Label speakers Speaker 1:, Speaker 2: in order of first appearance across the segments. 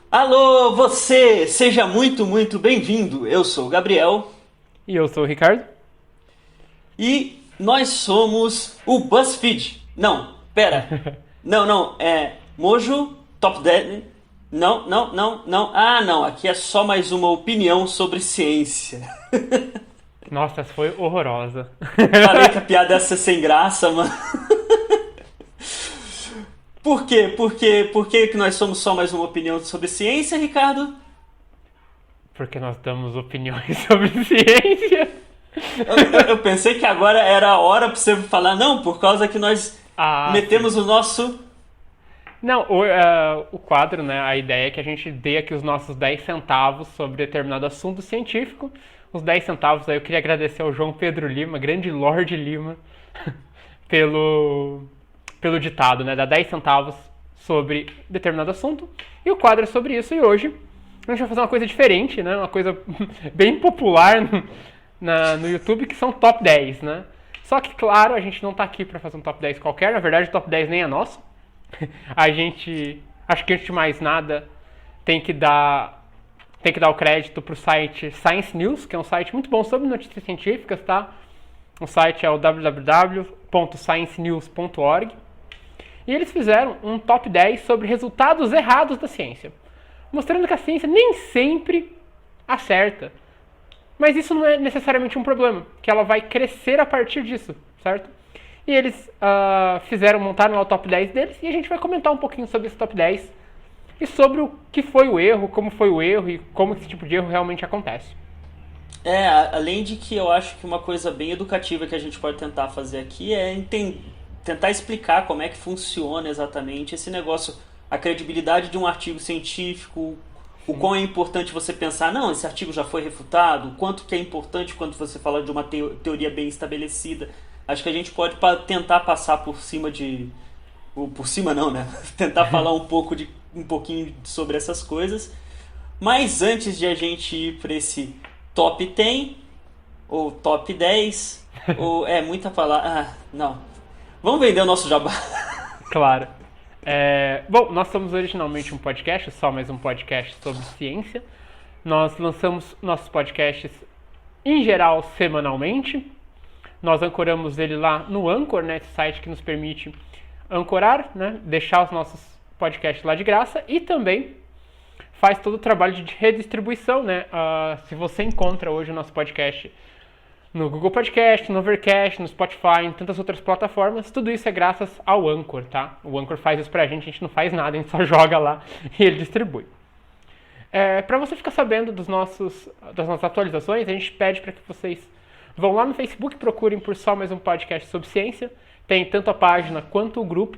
Speaker 1: Alô, você! Seja muito, muito bem-vindo. Eu sou o Gabriel
Speaker 2: E eu sou o Ricardo.
Speaker 1: e nós somos o BuzzFeed. Não, pera. Não, é Mojo Top 10. Não. Ah, não, aqui é só mais uma opinião sobre ciência.
Speaker 2: Nossa, essa foi horrorosa.
Speaker 1: Falei que a piada ia ser sem graça, mano. Por quê? Por que que nós somos só mais uma opinião sobre ciência, Ricardo?
Speaker 2: Porque nós damos opiniões sobre ciência.
Speaker 1: Eu pensei que agora era a hora pra você falar, não, por causa que nós
Speaker 2: Ah, sim.
Speaker 1: metemos o nosso.
Speaker 2: Não, o quadro, né? A ideia é que a gente dê aqui os nossos 10 centavos sobre determinado assunto científico. Os 10 centavos aí eu queria agradecer ao João Pedro Lima, grande Lorde Lima, pelo, pelo ditado, né? Dá 10 centavos sobre determinado assunto. E o quadro é sobre isso. E hoje a gente vai fazer uma coisa diferente, né? Uma coisa bem popular no YouTube, que são top 10, né? Só que, claro, a gente não tá aqui para fazer um top 10 qualquer. Na verdade, o top 10 nem é nosso. A gente, acho que antes de mais nada, tem que dar o crédito pro site Science News, que é um site muito bom sobre notícias científicas, tá? O site é o www.sciencenews.org. E eles fizeram um top 10 sobre resultados errados da ciência, mostrando que a ciência nem sempre acerta. Mas isso não é necessariamente um problema, que ela vai crescer a partir disso, certo? E eles montaram lá o top 10 deles, e a gente vai comentar um pouquinho sobre esse top 10 e sobre o que foi o erro, como foi o erro e como esse tipo de erro realmente acontece.
Speaker 1: Além de que eu acho que uma coisa bem educativa que a gente pode tentar fazer aqui é tentar explicar como é que funciona exatamente esse negócio, a credibilidade de um artigo científico, o
Speaker 2: Sim.
Speaker 1: quão é importante você pensar, não, esse artigo já foi refutado, o quanto que é importante quando você fala de uma teoria bem estabelecida. Acho que a gente pode tentar passar por cima de. Por cima não, né? Tentar falar um pouquinho sobre essas coisas. Mas antes de a gente ir para esse top 10, ou top 10, ou é muita palavra. Ah, não. Vamos vender o nosso jabá.
Speaker 2: Claro. Bom, nós somos originalmente um podcast, só mais um podcast sobre ciência. Nós lançamos nossos podcasts, em geral, semanalmente. Nós ancoramos ele lá no Anchor, né, esse site que nos permite ancorar, né, deixar os nossos podcasts lá de graça, e também faz todo o trabalho de redistribuição, né? Se você encontra hoje o nosso podcast no Google Podcast, no Overcast, no Spotify, em tantas outras plataformas, tudo isso é graças ao Anchor, tá? O Anchor faz isso pra gente não faz nada, a gente só joga lá e ele distribui. Para você ficar sabendo das nossas atualizações, a gente pede para que vocês vão lá no Facebook, procurem por só mais um podcast sobre ciência. Tem tanto a página quanto o grupo,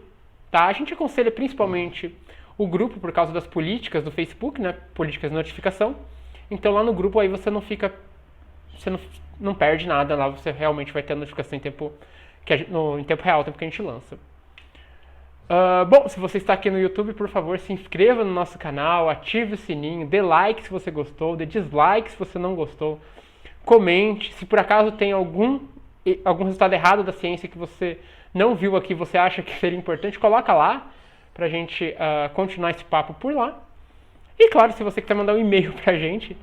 Speaker 2: tá? A gente aconselha principalmente o grupo por causa das políticas do Facebook, né? Políticas de notificação. Então lá no grupo aí você não perde nada, lá você realmente vai ter a notificação em tempo real, o tempo que a gente lança. Bom, se você está aqui no YouTube, por favor, se inscreva no nosso canal, ative o sininho, dê like se você gostou, dê dislike se você não gostou, comente. Se por acaso tem algum resultado errado da ciência que você não viu aqui, você acha que seria importante, coloca lá pra gente continuar esse papo por lá. E claro, se você quiser mandar um e-mail pra gente,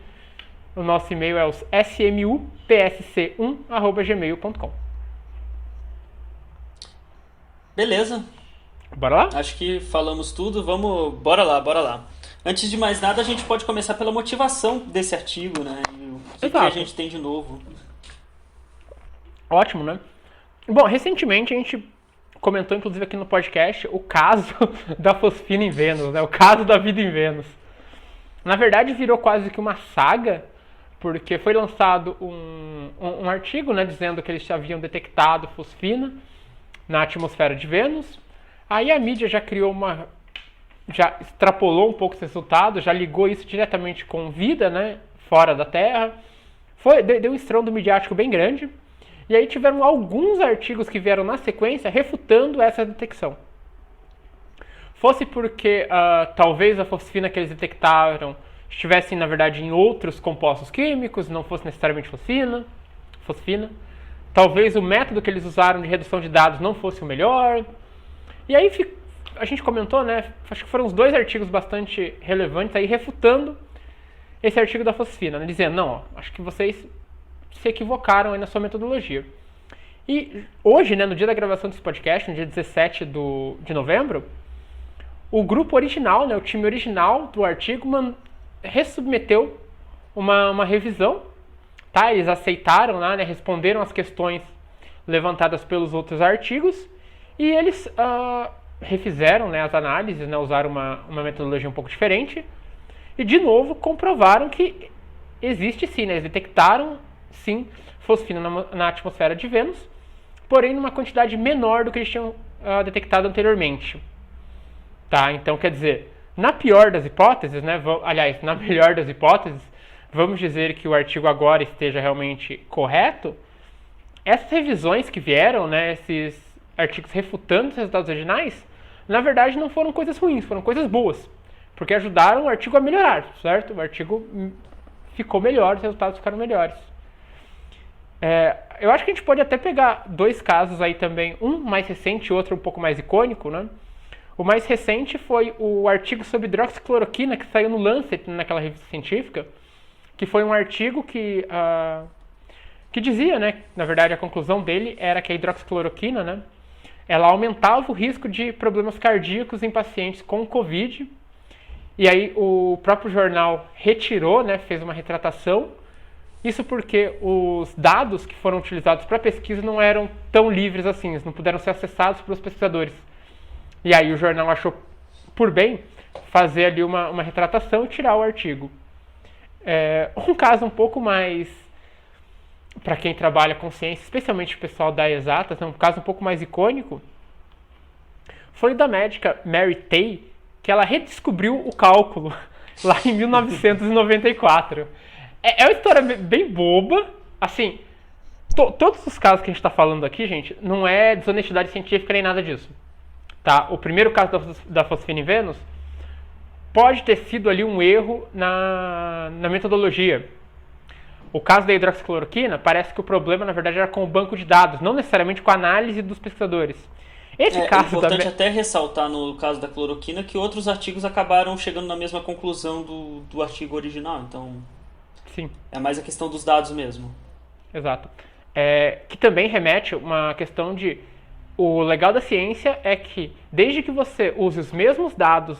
Speaker 2: o nosso e-mail é o smupsc1@gmail.com.
Speaker 1: Beleza.
Speaker 2: Bora lá?
Speaker 1: Acho que falamos tudo. Vamos. Bora lá. Antes de mais nada, a gente pode começar pela motivação desse artigo, né? E o que a
Speaker 2: Exato.
Speaker 1: gente tem de novo.
Speaker 2: Ótimo, né? Bom, recentemente a gente comentou, inclusive aqui no podcast, o caso da fosfina em Vênus, né? O caso da vida em Vênus. Na verdade, virou quase que uma saga, porque foi lançado um artigo, né, dizendo que eles haviam detectado fosfina na atmosfera de Vênus. Aí a mídia já extrapolou um pouco esse resultado, já ligou isso diretamente com vida, né, fora da Terra. Deu um estrondo midiático bem grande. E aí tiveram alguns artigos que vieram na sequência refutando essa detecção. Fosse porque talvez a fosfina que eles detectaram estivesse, na verdade, em outros compostos químicos, não fosse necessariamente fosfina. Talvez o método que eles usaram de redução de dados não fosse o melhor. E aí a gente comentou, né? Acho que foram uns 2 artigos bastante relevantes aí refutando esse artigo da fosfina, né, dizendo, não, ó, acho que vocês se equivocaram aí na sua metodologia. E hoje, né, no dia da gravação desse podcast, no dia 17 de novembro, o grupo original, né, o time original do artigo ressubmeteu uma revisão. Tá? Eles aceitaram lá, né, responderam as questões levantadas pelos outros artigos e eles refizeram, né, as análises, né, usaram uma metodologia um pouco diferente e, de novo, comprovaram que existe sim, né, eles detectaram sim fosfina na atmosfera de Vênus, porém numa quantidade menor do que eles tinham detectado anteriormente. Tá? Então, quer dizer, na pior das hipóteses, né, aliás, na melhor das hipóteses, vamos dizer que o artigo agora esteja realmente correto, essas revisões que vieram, né, esses artigos refutando os resultados originais, na verdade não foram coisas ruins, foram coisas boas, porque ajudaram o artigo a melhorar, certo? O artigo ficou melhor, os resultados ficaram melhores. Eu acho que a gente pode até pegar 2 casos aí também, um mais recente e outro um pouco mais icônico, né? O mais recente foi o artigo sobre hidroxicloroquina que saiu no Lancet, naquela revista científica, que foi um artigo que dizia, né, na verdade a conclusão dele era que a hidroxicloroquina, né, ela aumentava o risco de problemas cardíacos em pacientes com Covid. E aí o próprio jornal retirou, né, fez uma retratação. Isso porque os dados que foram utilizados para a pesquisa não eram tão livres assim, eles não puderam ser acessados pelos pesquisadores. E aí o jornal achou por bem fazer ali uma retratação e tirar o artigo. Um caso um pouco mais, para quem trabalha com ciência, especialmente o pessoal da exatas, um caso um pouco mais icônico, foi o da médica Mary Tay, que ela redescobriu o cálculo lá em 1994. É uma história bem boba, assim, todos os casos que a gente está falando aqui, gente, não é desonestidade científica nem nada disso. Tá? O primeiro caso da fosfina em Vênus pode ter sido ali um erro na metodologia. O caso da hidroxicloroquina, parece que o problema, na verdade, era com o banco de dados, não necessariamente com a análise dos pesquisadores.
Speaker 1: É importante até ressaltar no caso da cloroquina que outros artigos acabaram chegando na mesma conclusão do artigo original, então
Speaker 2: sim,
Speaker 1: é mais a questão dos dados mesmo.
Speaker 2: Exato. Que também remete a uma questão de... O legal da ciência é que, desde que você use os mesmos dados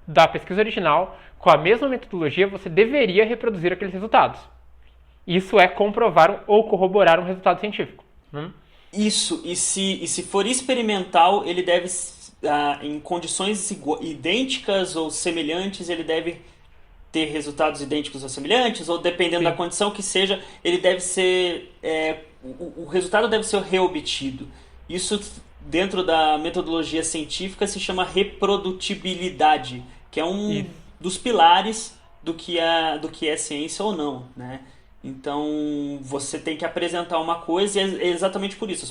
Speaker 2: da pesquisa original, com a mesma metodologia, você deveria reproduzir aqueles resultados. Isso é comprovar ou corroborar um resultado científico.
Speaker 1: Isso, e se for experimental, ele deve, em condições idênticas ou semelhantes, ele deve ter resultados idênticos ou semelhantes, ou dependendo da condição que seja, ele deve ser... o resultado deve ser reobtido. Isso, dentro da metodologia científica, se chama reprodutibilidade, que é um dos pilares do que é ciência ou não, né? Então, você tem que apresentar uma coisa e é exatamente por isso.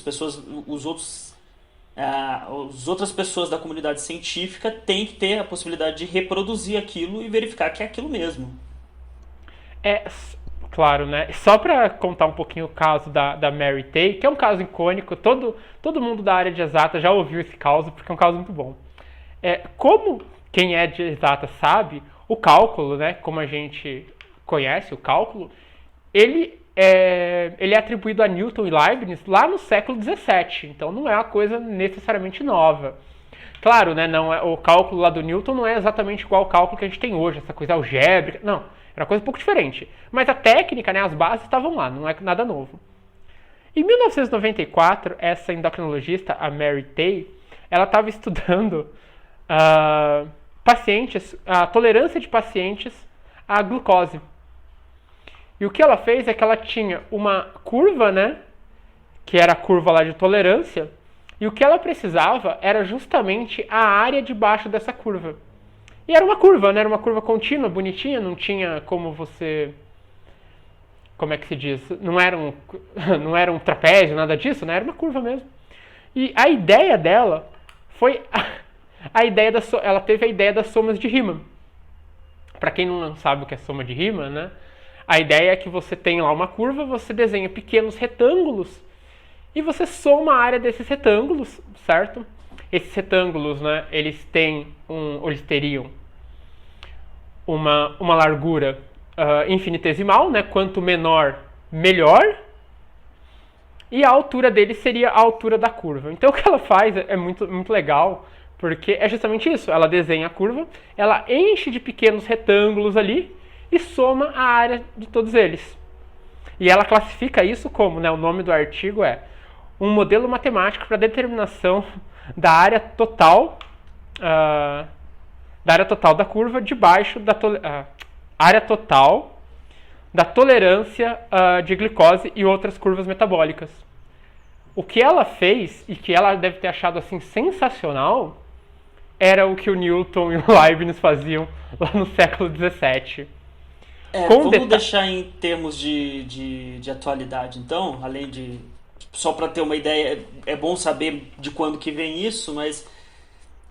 Speaker 1: As outras pessoas da comunidade científica têm que ter a possibilidade de reproduzir aquilo e verificar que é aquilo mesmo.
Speaker 2: Claro, né? Só para contar um pouquinho o caso da Mary Tay, que é um caso icônico, todo mundo da área de exata já ouviu esse caso, porque é um caso muito bom. Como quem é de exata sabe, o cálculo, né, como a gente conhece o cálculo, ele é atribuído a Newton e Leibniz lá no século XVII, então não é uma coisa necessariamente nova. Claro, né, o cálculo lá do Newton não é exatamente igual ao cálculo que a gente tem hoje, essa coisa algébrica, não, era uma coisa um pouco diferente. Mas a técnica, né, as bases estavam lá, não é nada novo. Em 1994, essa endocrinologista, a Mary Tay, ela estava estudando a tolerância de pacientes à glucose. E o que ela fez é que ela tinha uma curva, né, que era a curva lá de tolerância, e o que ela precisava era justamente a área debaixo dessa curva. E era uma curva, né, era uma curva contínua, bonitinha, não tinha como você como é que se diz? Não era um trapézio, nada disso, né? Era uma curva mesmo. E a ideia dela foi ela teve a ideia das somas de Riemann. Para quem não sabe o que é soma de Riemann, né? A ideia é que você tem lá uma curva, você desenha pequenos retângulos e você soma a área desses retângulos, certo? Esses retângulos, né, eles teriam uma largura infinitesimal, né? Quanto menor, melhor. E a altura deles seria a altura da curva. Então o que ela faz é muito, muito legal, porque é justamente isso. Ela desenha a curva, ela enche de pequenos retângulos ali e soma a área de todos eles. E ela classifica isso como, né, o nome do artigo é um modelo matemático para determinação da área total da curva debaixo da área total da tolerância de glicose e outras curvas metabólicas. O que ela fez, e que ela deve ter achado assim sensacional, era o que o Newton e o Leibniz faziam lá no século XVII.
Speaker 1: Vamos deixar em termos de atualidade, então, além de... Só para ter uma ideia, é bom saber de quando que vem isso, mas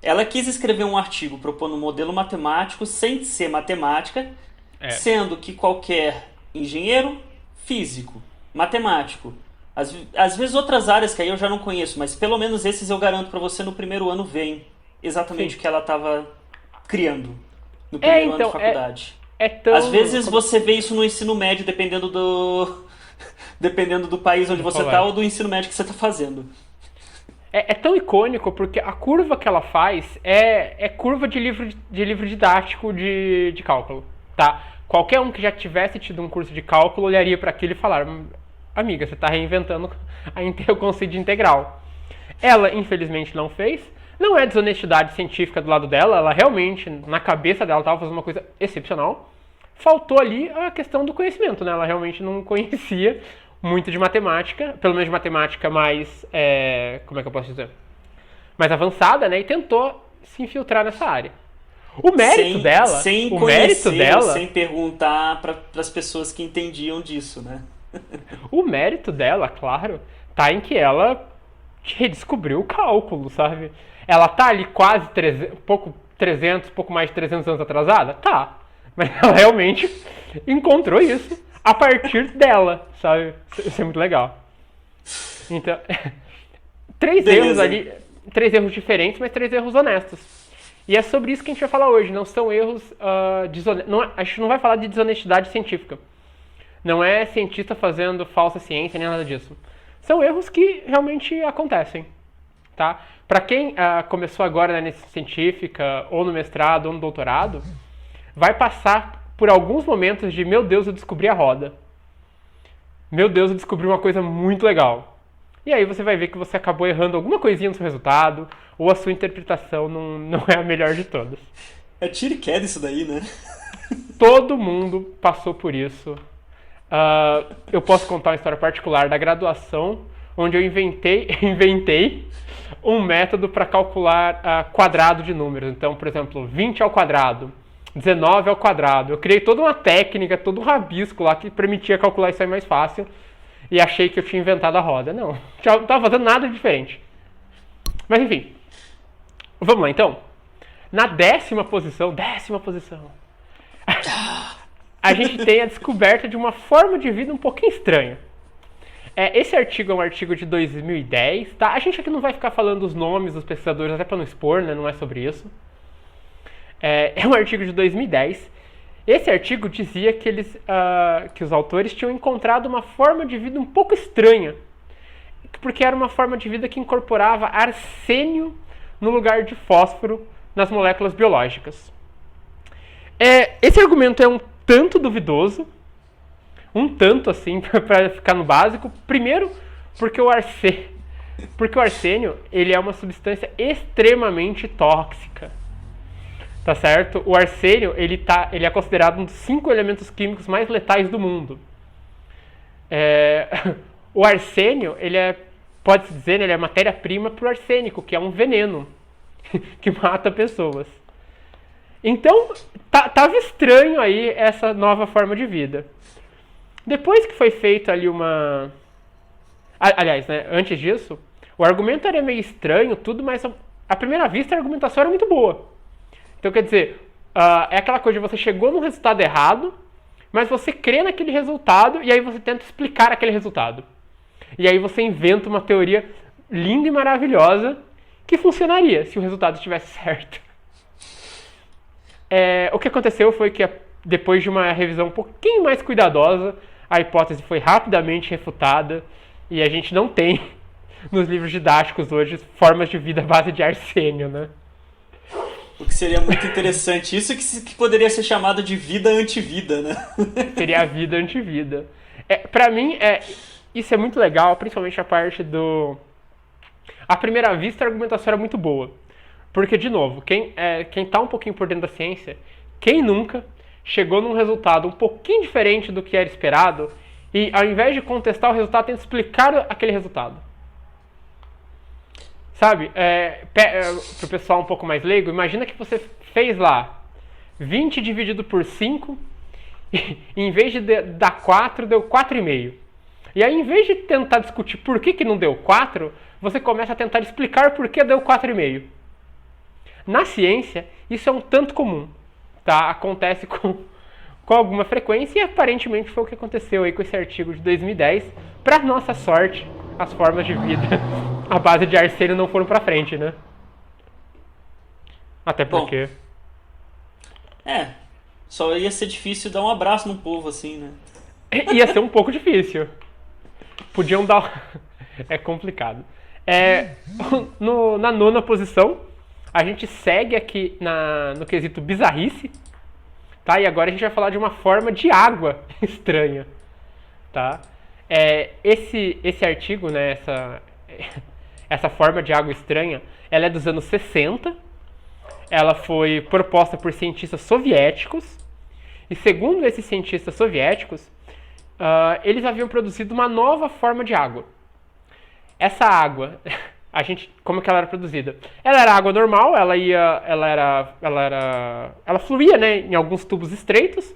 Speaker 1: ela quis escrever um artigo propondo um modelo matemático sem ser matemática, sendo que qualquer engenheiro, físico, matemático, às vezes outras áreas que aí eu já não conheço, mas pelo menos esses eu garanto para você no primeiro ano veem exatamente o que ela estava criando no primeiro ano de faculdade. Às vezes você vê isso no ensino médio, dependendo do país onde você está ou do ensino médio que você está fazendo.
Speaker 2: É tão icônico porque a curva que ela faz é curva de livro didático de cálculo, tá? Qualquer um que já tivesse tido um curso de cálculo olharia para aquilo e falar: amiga, você está reinventando o conceito de integral. Ela, infelizmente, não fez. Não é desonestidade científica do lado dela, ela realmente, na cabeça dela, estava fazendo uma coisa excepcional. Faltou ali a questão do conhecimento, né? Ela realmente não conhecia muito de matemática, pelo menos de matemática mais, como é que eu posso dizer? Mais avançada, né? E tentou se infiltrar nessa área. O mérito dela...
Speaker 1: Sem conhecer, sem perguntar para as pessoas que entendiam disso, né?
Speaker 2: O mérito dela, claro, tá em que ela redescobriu o cálculo, sabe? Ela tá ali quase pouco mais de 300 anos atrasada? Tá. Mas ela realmente encontrou isso a partir dela, sabe? Isso é muito legal. Então, três erros diferentes, mas 3 erros honestos. E é sobre isso que a gente vai falar hoje. Não são erros a gente não vai falar de desonestidade científica. Não é cientista fazendo falsa ciência, nem nada disso. São erros que realmente acontecem, tá? Para quem começou agora na iniciação científica, ou no mestrado, ou no doutorado, vai passar por alguns momentos de: meu Deus, eu descobri a roda. Meu Deus, eu descobri uma coisa muito legal. E aí você vai ver que você acabou errando alguma coisinha no seu resultado, ou a sua interpretação não é a melhor de todas.
Speaker 1: É tiro e queda isso daí, né?
Speaker 2: Todo mundo passou por isso. Eu posso contar uma história particular da graduação, onde eu inventei um método para calcular quadrado de números. Então, por exemplo, 20 ao quadrado, 19 ao quadrado. Eu criei toda uma técnica, todo um rabisco lá que permitia calcular isso aí mais fácil. E achei que eu tinha inventado a roda. Não estava fazendo nada diferente. Mas enfim, vamos lá então. Na décima posição, a gente tem a descoberta de uma forma de vida um pouquinho estranha. Esse artigo é um artigo de 2010, tá? A gente aqui não vai ficar falando os nomes dos pesquisadores, até para não expor, né? Não é sobre isso. É um artigo de 2010. Esse artigo dizia que os autores tinham encontrado uma forma de vida um pouco estranha, porque era uma forma de vida que incorporava arsênio no lugar de fósforo nas moléculas biológicas. Esse argumento é um tanto duvidoso, um tanto assim, para ficar no básico. Primeiro, porque o arsênio ele é uma substância extremamente tóxica. Tá certo? O arsênio ele é considerado um dos 5 elementos químicos mais letais do mundo. O arsênio, pode-se dizer, ele é matéria-prima para o arsênico, que é um veneno que mata pessoas. Então, tava estranho aí essa nova forma de vida. Depois que foi feito ali Aliás, né, antes disso, o argumento era meio estranho, tudo, mas à primeira vista a argumentação era muito boa. Então, quer dizer, é aquela coisa de você chegou num resultado errado, mas você crê naquele resultado e aí você tenta explicar aquele resultado. E aí você inventa uma teoria linda e maravilhosa que funcionaria se o resultado estivesse certo. O que aconteceu foi que depois de uma revisão um pouquinho mais cuidadosa, a hipótese foi rapidamente refutada e a gente não tem nos livros didáticos hoje formas de vida à base de arsênio, né?
Speaker 1: O que seria muito interessante. Isso que poderia ser chamado de vida antivida, né?
Speaker 2: Seria a vida antivida. Pra mim, isso é muito legal, principalmente a parte do... À primeira vista, a argumentação era muito boa. Porque, de novo, quem tá um pouquinho por dentro da ciência, quem nunca chegou num resultado um pouquinho diferente do que era esperado e, ao invés de contestar o resultado, tenta explicar aquele resultado? Sabe, pro pessoal um pouco mais leigo, imagina que você fez lá 20 dividido por 5 e em vez de dar 4, deu 4,5. E aí, em vez de tentar discutir por que não deu 4, você começa a tentar explicar por que deu 4,5. Na ciência, isso é um tanto comum, tá? Acontece com alguma frequência e aparentemente foi o que aconteceu aí com esse artigo de 2010. Para nossa sorte, as formas de vida à base de arsênio não foram para frente, né? Até porque...
Speaker 1: só ia ser difícil dar um abraço no povo assim, né?
Speaker 2: Ia ser um pouco difícil. Podiam dar... É complicado. Na nona posição, a gente segue aqui no quesito bizarrice, tá? E agora a gente vai falar de uma forma de água estranha, tá? Esse artigo, né, essa forma de água estranha, ela é dos anos 60, ela foi proposta por cientistas soviéticos, e segundo esses cientistas soviéticos, eles haviam produzido uma nova forma de água. Essa água, como que ela era produzida? Ela era água normal, ela fluía, né, em alguns tubos estreitos,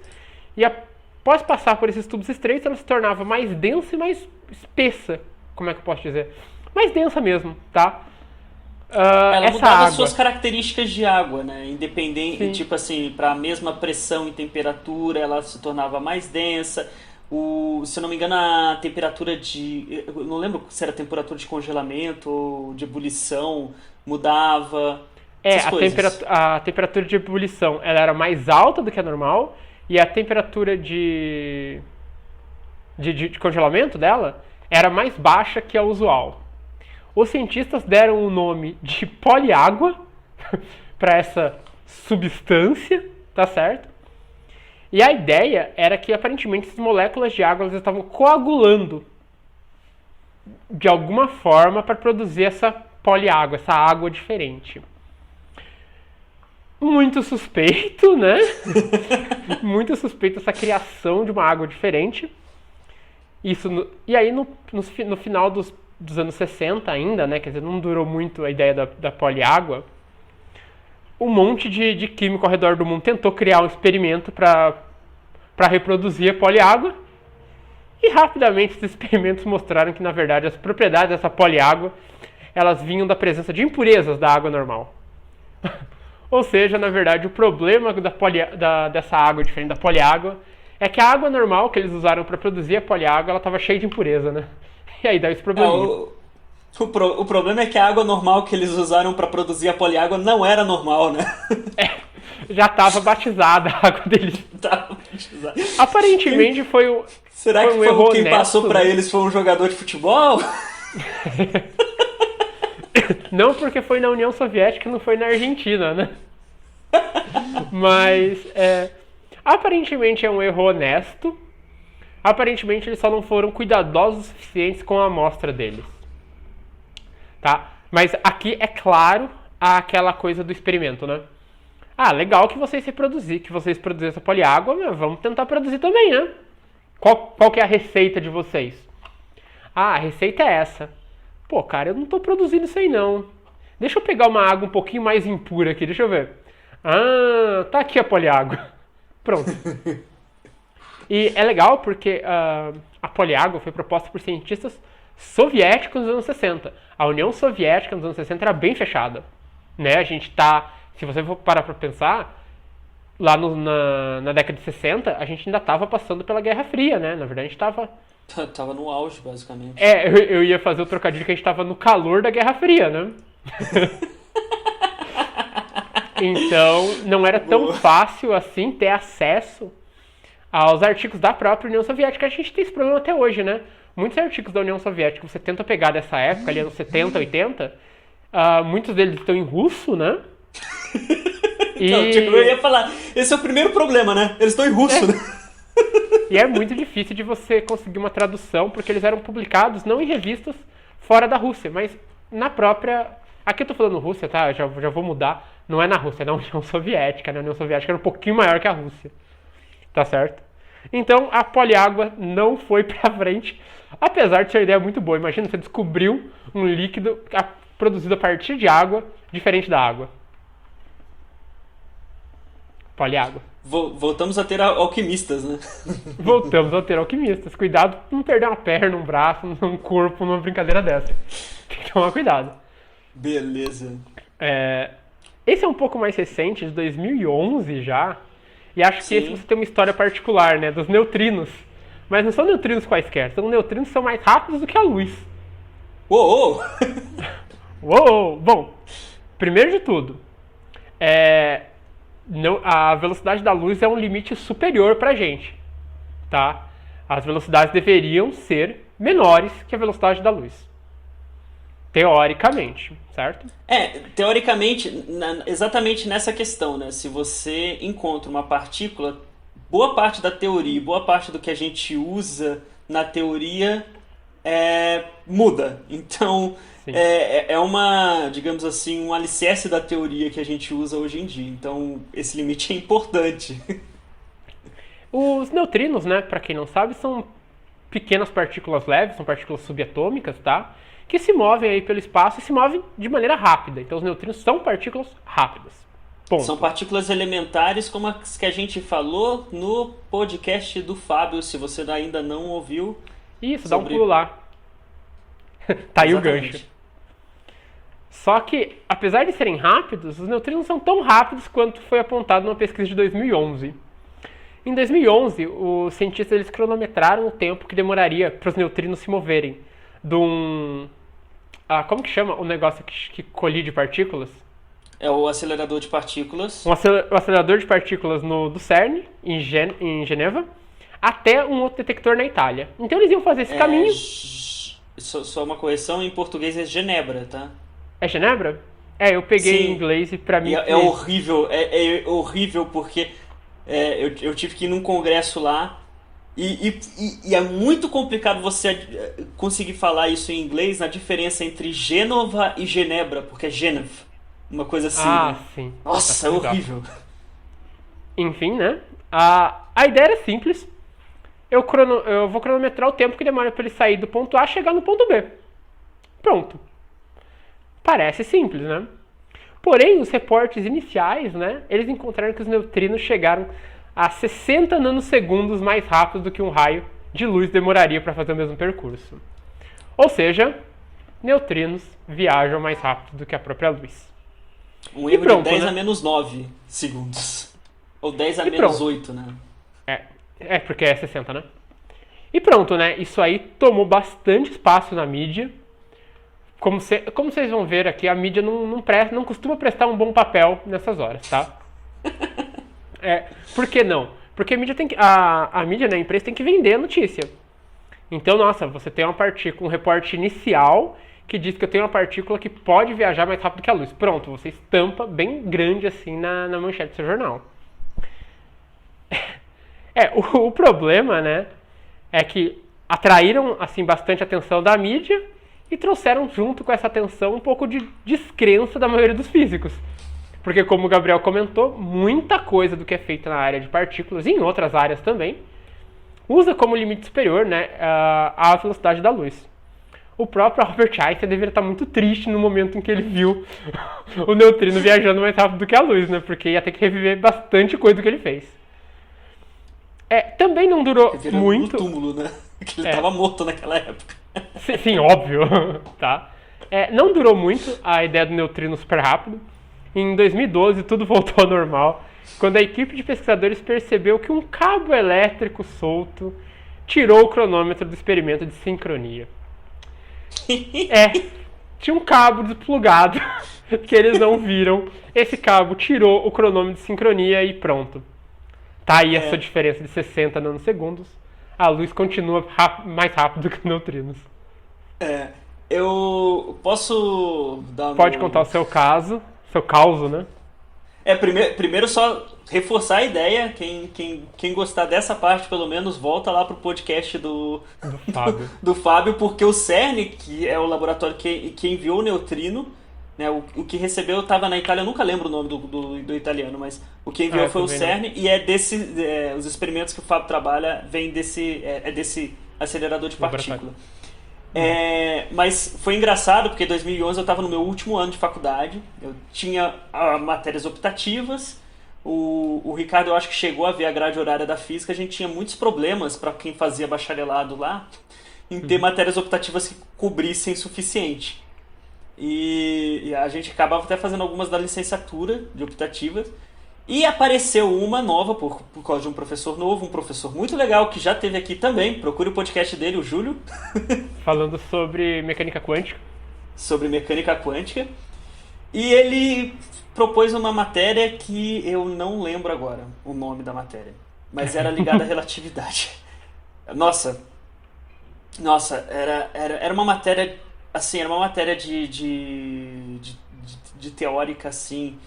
Speaker 2: e após passar por esses tubos estreitos, ela se tornava mais densa e mais espessa, como é que eu posso dizer? Mais densa mesmo, tá?
Speaker 1: Ela
Speaker 2: essa
Speaker 1: mudava
Speaker 2: água...
Speaker 1: suas características de água, né? Independente,
Speaker 2: Sim.
Speaker 1: tipo assim, para a mesma pressão e temperatura, ela se tornava mais densa. Se eu não me engano, a temperatura eu não lembro se era temperatura de congelamento ou de ebulição, mudava.
Speaker 2: A temperatura de ebulição ela era mais alta do que a normal, e a temperatura de congelamento dela era mais baixa que a usual. Os cientistas deram o nome de poliágua para essa substância, tá certo? E a ideia era que aparentemente essas moléculas de água elas estavam coagulando de alguma forma para produzir essa poliágua, essa água diferente. Muito suspeito, né? Muito suspeito essa criação de uma água diferente. E aí no final dos anos 60 ainda, né? Quer dizer, não durou muito a ideia da poliágua. Um monte de químico ao redor do mundo tentou criar um experimento para reproduzir a poliágua. E rapidamente esses experimentos mostraram que, na verdade, as propriedades dessa poliágua elas vinham da presença de impurezas da água normal. Ou seja, na verdade, o problema dessa água diferente da poliágua é que a água normal que eles usaram para produzir a poliágua ela estava cheia de impureza, né? E aí dá esse probleminha.
Speaker 1: O problema é que a água normal que eles usaram para produzir a poliágua não era normal, né?
Speaker 2: Já estava batizada a água deles.
Speaker 1: Tava batizada.
Speaker 2: Aparentemente foi
Speaker 1: Será
Speaker 2: foi
Speaker 1: que
Speaker 2: um erro
Speaker 1: quem
Speaker 2: honesto,
Speaker 1: passou para
Speaker 2: né?
Speaker 1: eles foi um jogador de futebol?
Speaker 2: Não, porque foi na União Soviética e não foi na Argentina, né? Mas, aparentemente é um erro honesto. Aparentemente eles só não foram cuidadosos o suficientes com a amostra deles. Tá? Mas aqui é claro aquela coisa do experimento, né? Ah, legal que vocês produziram essa poliágua, mas vamos tentar produzir também, né? Qual que é a receita de vocês? Ah, a receita é essa. Pô, cara, eu não tô produzindo isso aí não. Deixa eu pegar uma água um pouquinho mais impura aqui, deixa eu ver. Ah, tá aqui a poliágua. Pronto. E é legal porque a poliágua foi proposta por cientistas soviéticos nos anos 60. A União Soviética nos anos 60 era bem fechada. Né? A gente tá, se você for parar pra pensar, lá na década de 60, a gente ainda estava passando pela Guerra Fria, né? Na verdade, a gente estava...
Speaker 1: Tava no auge, basicamente.
Speaker 2: Eu ia fazer o trocadilho que a gente estava no calor da Guerra Fria, né? Então, não era tão fácil assim ter acesso aos artigos da própria União Soviética. A gente tem esse problema até hoje, né? Muitos artigos da União Soviética, você tenta pegar dessa época, ali anos 70, 80, muitos deles estão em russo, né?
Speaker 1: Então, tipo, eu ia falar, esse é o primeiro problema, né? Eles estão em russo, né?
Speaker 2: E é muito difícil de você conseguir uma tradução, porque eles eram publicados não em revistas fora da Rússia, mas na própria... Aqui eu tô falando Rússia, tá? Já vou mudar. Não é na Rússia, é na União Soviética, né? A União Soviética era um pouquinho maior que a Rússia. Tá certo? Então, a poliágua não foi pra frente, apesar de ser uma ideia muito boa. Imagina, você descobriu um líquido produzido a partir de água, diferente da água. Poliágua.
Speaker 1: Voltamos a ter alquimistas, né?
Speaker 2: Voltamos a ter alquimistas. Cuidado pra não perder uma perna, um braço, um corpo numa brincadeira dessa. Tem que tomar cuidado.
Speaker 1: Beleza.
Speaker 2: Esse é um pouco mais recente, de 2011 já. E acho que
Speaker 1: Sim.
Speaker 2: esse você tem uma história particular, né? Dos neutrinos. Mas não são neutrinos quaisquer. São neutrinos que são mais rápidos do que a luz.
Speaker 1: Uou!
Speaker 2: Uou! Bom, primeiro de tudo, a velocidade da luz é um limite superior pra gente, tá? As velocidades deveriam ser menores que a velocidade da luz. Teoricamente, certo?
Speaker 1: Teoricamente, exatamente nessa questão, né? Se você encontra uma partícula, boa parte da teoria, boa parte do que a gente usa na teoria muda. Então, é uma, digamos assim, um alicerce da teoria que a gente usa hoje em dia. Então, esse limite é importante.
Speaker 2: Os neutrinos, né, para quem não sabe, são pequenas partículas leves, são partículas subatômicas, tá? Que se movem aí pelo espaço e se movem de maneira rápida. Então os neutrinos são partículas rápidas. Ponto.
Speaker 1: São partículas elementares como as que a gente falou no podcast do Fábio, se você ainda não ouviu.
Speaker 2: Isso, dá um pulo lá. Tá aí o gancho. Só que, apesar de serem rápidos, os neutrinos são tão rápidos quanto foi apontado numa pesquisa de 2011. Em 2011, os cientistas eles cronometraram o tempo que demoraria para os neutrinos se moverem de um... como que chama o negócio que colide partículas?
Speaker 1: É o acelerador de partículas.
Speaker 2: O acelerador de partículas do CERN, em Geneva, até um outro detector na Itália. Então eles iam fazer esse caminho...
Speaker 1: Só uma correção, em português é Genebra, tá?
Speaker 2: É Genebra? Eu peguei em inglês e pra mim...
Speaker 1: É horrível, é horrível porque eu tive que ir num congresso lá e é muito complicado você conseguir falar isso em inglês na diferença entre Gênova e Genebra, porque é Geneve, uma coisa assim.
Speaker 2: Ah,
Speaker 1: né?
Speaker 2: sim.
Speaker 1: Nossa, é horrível.
Speaker 2: Enfim, né? A ideia era simples. Eu vou cronometrar o tempo que demora para ele sair do ponto A e chegar no ponto B. Pronto. Parece simples, né? Porém, os reportes iniciais, né? Eles encontraram que os neutrinos chegaram a 60 nanosegundos mais rápido do que um raio de luz demoraria para fazer o mesmo percurso. Ou seja, neutrinos viajam mais rápido do que a própria luz.
Speaker 1: Um erro de 10 a menos 9 segundos. Ou 10 a menos 8, né?
Speaker 2: Porque é 60, né? E pronto, né? Isso aí tomou bastante espaço na mídia. Como vocês vão ver aqui, a mídia não costuma prestar um bom papel nessas horas, tá? Por que não? Porque a mídia a mídia, né, a imprensa tem que vender a notícia. Então, nossa, você tem uma partícula, um reporte inicial que diz que eu tenho uma partícula que pode viajar mais rápido que a luz. Pronto, você estampa bem grande assim na manchete do seu jornal. O problema, né, é que atraíram assim bastante a atenção da mídia e trouxeram junto com essa atenção um pouco de descrença da maioria dos físicos. Porque, como o Gabriel comentou, muita coisa do que é feita na área de partículas e em outras áreas também usa como limite superior, né, a velocidade da luz. O próprio Albert Einstein deveria estar muito triste no momento em que ele viu o neutrino viajando mais rápido do que a luz, né, porque ia ter que reviver bastante coisa do que ele fez. Também não durou
Speaker 1: Virando
Speaker 2: muito.
Speaker 1: no túmulo, né? Que ele tava morto naquela época.
Speaker 2: Sim, óbvio, tá? Não durou muito a ideia do neutrino super rápido. Em 2012, tudo voltou ao normal, quando a equipe de pesquisadores percebeu que um cabo elétrico solto tirou o cronômetro do experimento de sincronia. Tinha um cabo desplugado que eles não viram. Esse cabo tirou o cronômetro de sincronia e pronto. Tá aí essa diferença de 60 nanosegundos. A luz continua mais rápido que neutrinos.
Speaker 1: Eu posso dar
Speaker 2: Pode contar o seu caso, seu causo, né?
Speaker 1: Primeiro só reforçar a ideia, quem gostar dessa parte, pelo menos, volta lá pro podcast do
Speaker 2: Fábio.
Speaker 1: do Fábio, porque o CERN, que é o laboratório que enviou o neutrino, né, o que recebeu estava na Itália, eu nunca lembro o nome do italiano, mas o que enviou foi o CERN, e os experimentos que o Fábio trabalha vêm desse acelerador de partícula. Mas foi engraçado porque em 2011 eu estava no meu último ano de faculdade, eu tinha matérias optativas, o Ricardo eu acho que chegou a ver a grade horária da física, a gente tinha muitos problemas para quem fazia bacharelado lá em ter matérias optativas que cobrissem o suficiente, e a gente acabava até fazendo algumas da licenciatura de optativas. E apareceu uma nova por causa de um professor novo, um professor muito legal que já esteve aqui também. Procure o podcast dele, o Júlio.
Speaker 2: Falando sobre mecânica quântica.
Speaker 1: Sobre mecânica quântica. E ele propôs uma matéria que eu não lembro agora o nome da matéria. Mas era ligada à relatividade. Nossa, era uma matéria, assim, era uma matéria de teórica, assim.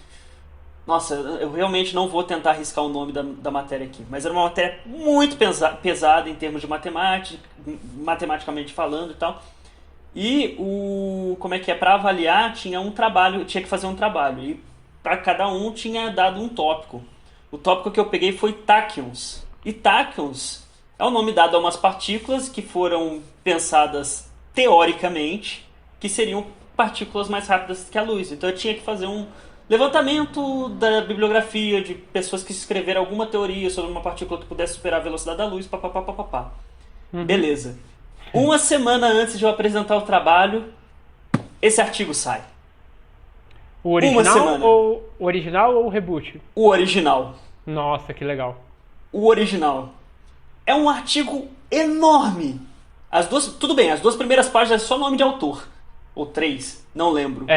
Speaker 1: Nossa, eu realmente não vou tentar arriscar o nome da matéria aqui, mas era uma matéria muito pesada em termos de matemática, matematicamente falando e tal. E para avaliar tinha que fazer um trabalho, e para cada um tinha dado um tópico. O tópico que eu peguei foi táquions. E táquions é o nome dado a umas partículas que foram pensadas teoricamente que seriam partículas mais rápidas que a luz. Então eu tinha que fazer um levantamento da bibliografia de pessoas que escreveram alguma teoria sobre uma partícula que pudesse superar a velocidade da luz, papapá. Beleza. Uma semana antes de eu apresentar o trabalho, esse artigo sai.
Speaker 2: O original ou o reboot?
Speaker 1: O original.
Speaker 2: Nossa, que legal.
Speaker 1: O original. É um artigo enorme. Tudo bem, as duas primeiras páginas é só nome de autor. Ou 3, não lembro.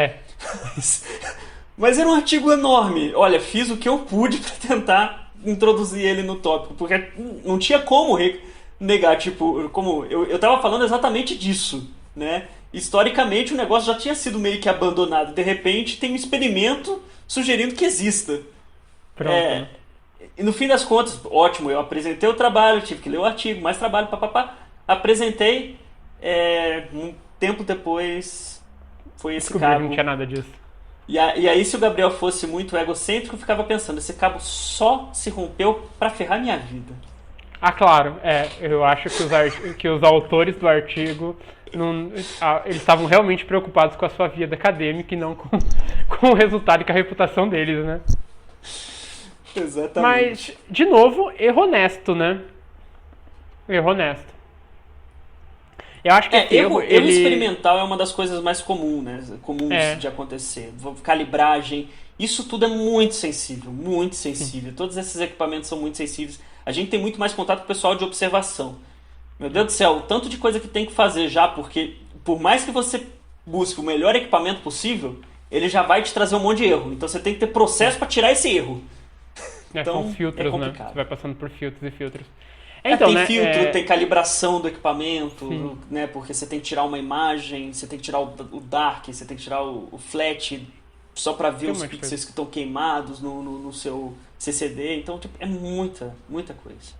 Speaker 1: Mas era um artigo enorme. Olha, fiz o que eu pude para tentar introduzir ele no tópico, porque não tinha como negar, tipo, como eu tava falando exatamente disso, né? Historicamente o negócio já tinha sido meio que abandonado. De repente tem um experimento sugerindo que exista.
Speaker 2: Pronto.
Speaker 1: E no fim das contas, ótimo, eu apresentei o trabalho, tive que ler o artigo, mais trabalho, apresentei, um tempo depois foi esse
Speaker 2: Descobri
Speaker 1: cabo.
Speaker 2: que não tinha nada disso.
Speaker 1: E aí, se o Gabriel fosse muito egocêntrico, eu ficava pensando, esse cabo só se rompeu pra ferrar minha vida.
Speaker 2: Ah, claro. Eu acho que os autores do artigo, eles estavam realmente preocupados com a sua vida acadêmica e não com o resultado e com a reputação deles, né?
Speaker 1: Exatamente.
Speaker 2: Mas, de novo, erro honesto, né? Erro honesto. Eu acho que
Speaker 1: erro experimental é uma das coisas mais comuns, né? De acontecer. Calibragem, isso tudo é muito sensível, muito sensível. Todos esses equipamentos são muito sensíveis. A gente tem muito mais contato com o pessoal de observação. Meu Deus do céu, o tanto de coisa que tem que fazer já, porque por mais que você busque o melhor equipamento possível, ele já vai te trazer um monte de erro. Então você tem que ter processo para tirar esse erro. Então,
Speaker 2: são filtros,
Speaker 1: é complicado.
Speaker 2: Né? Você vai passando por filtros e filtros.
Speaker 1: Tem filtro, tem calibração do equipamento, né? Porque você tem que tirar uma imagem, você tem que tirar o dark, você tem que tirar o flat, só para ver os pixels que estão queimados no seu CCD. Então, tipo, é muita coisa.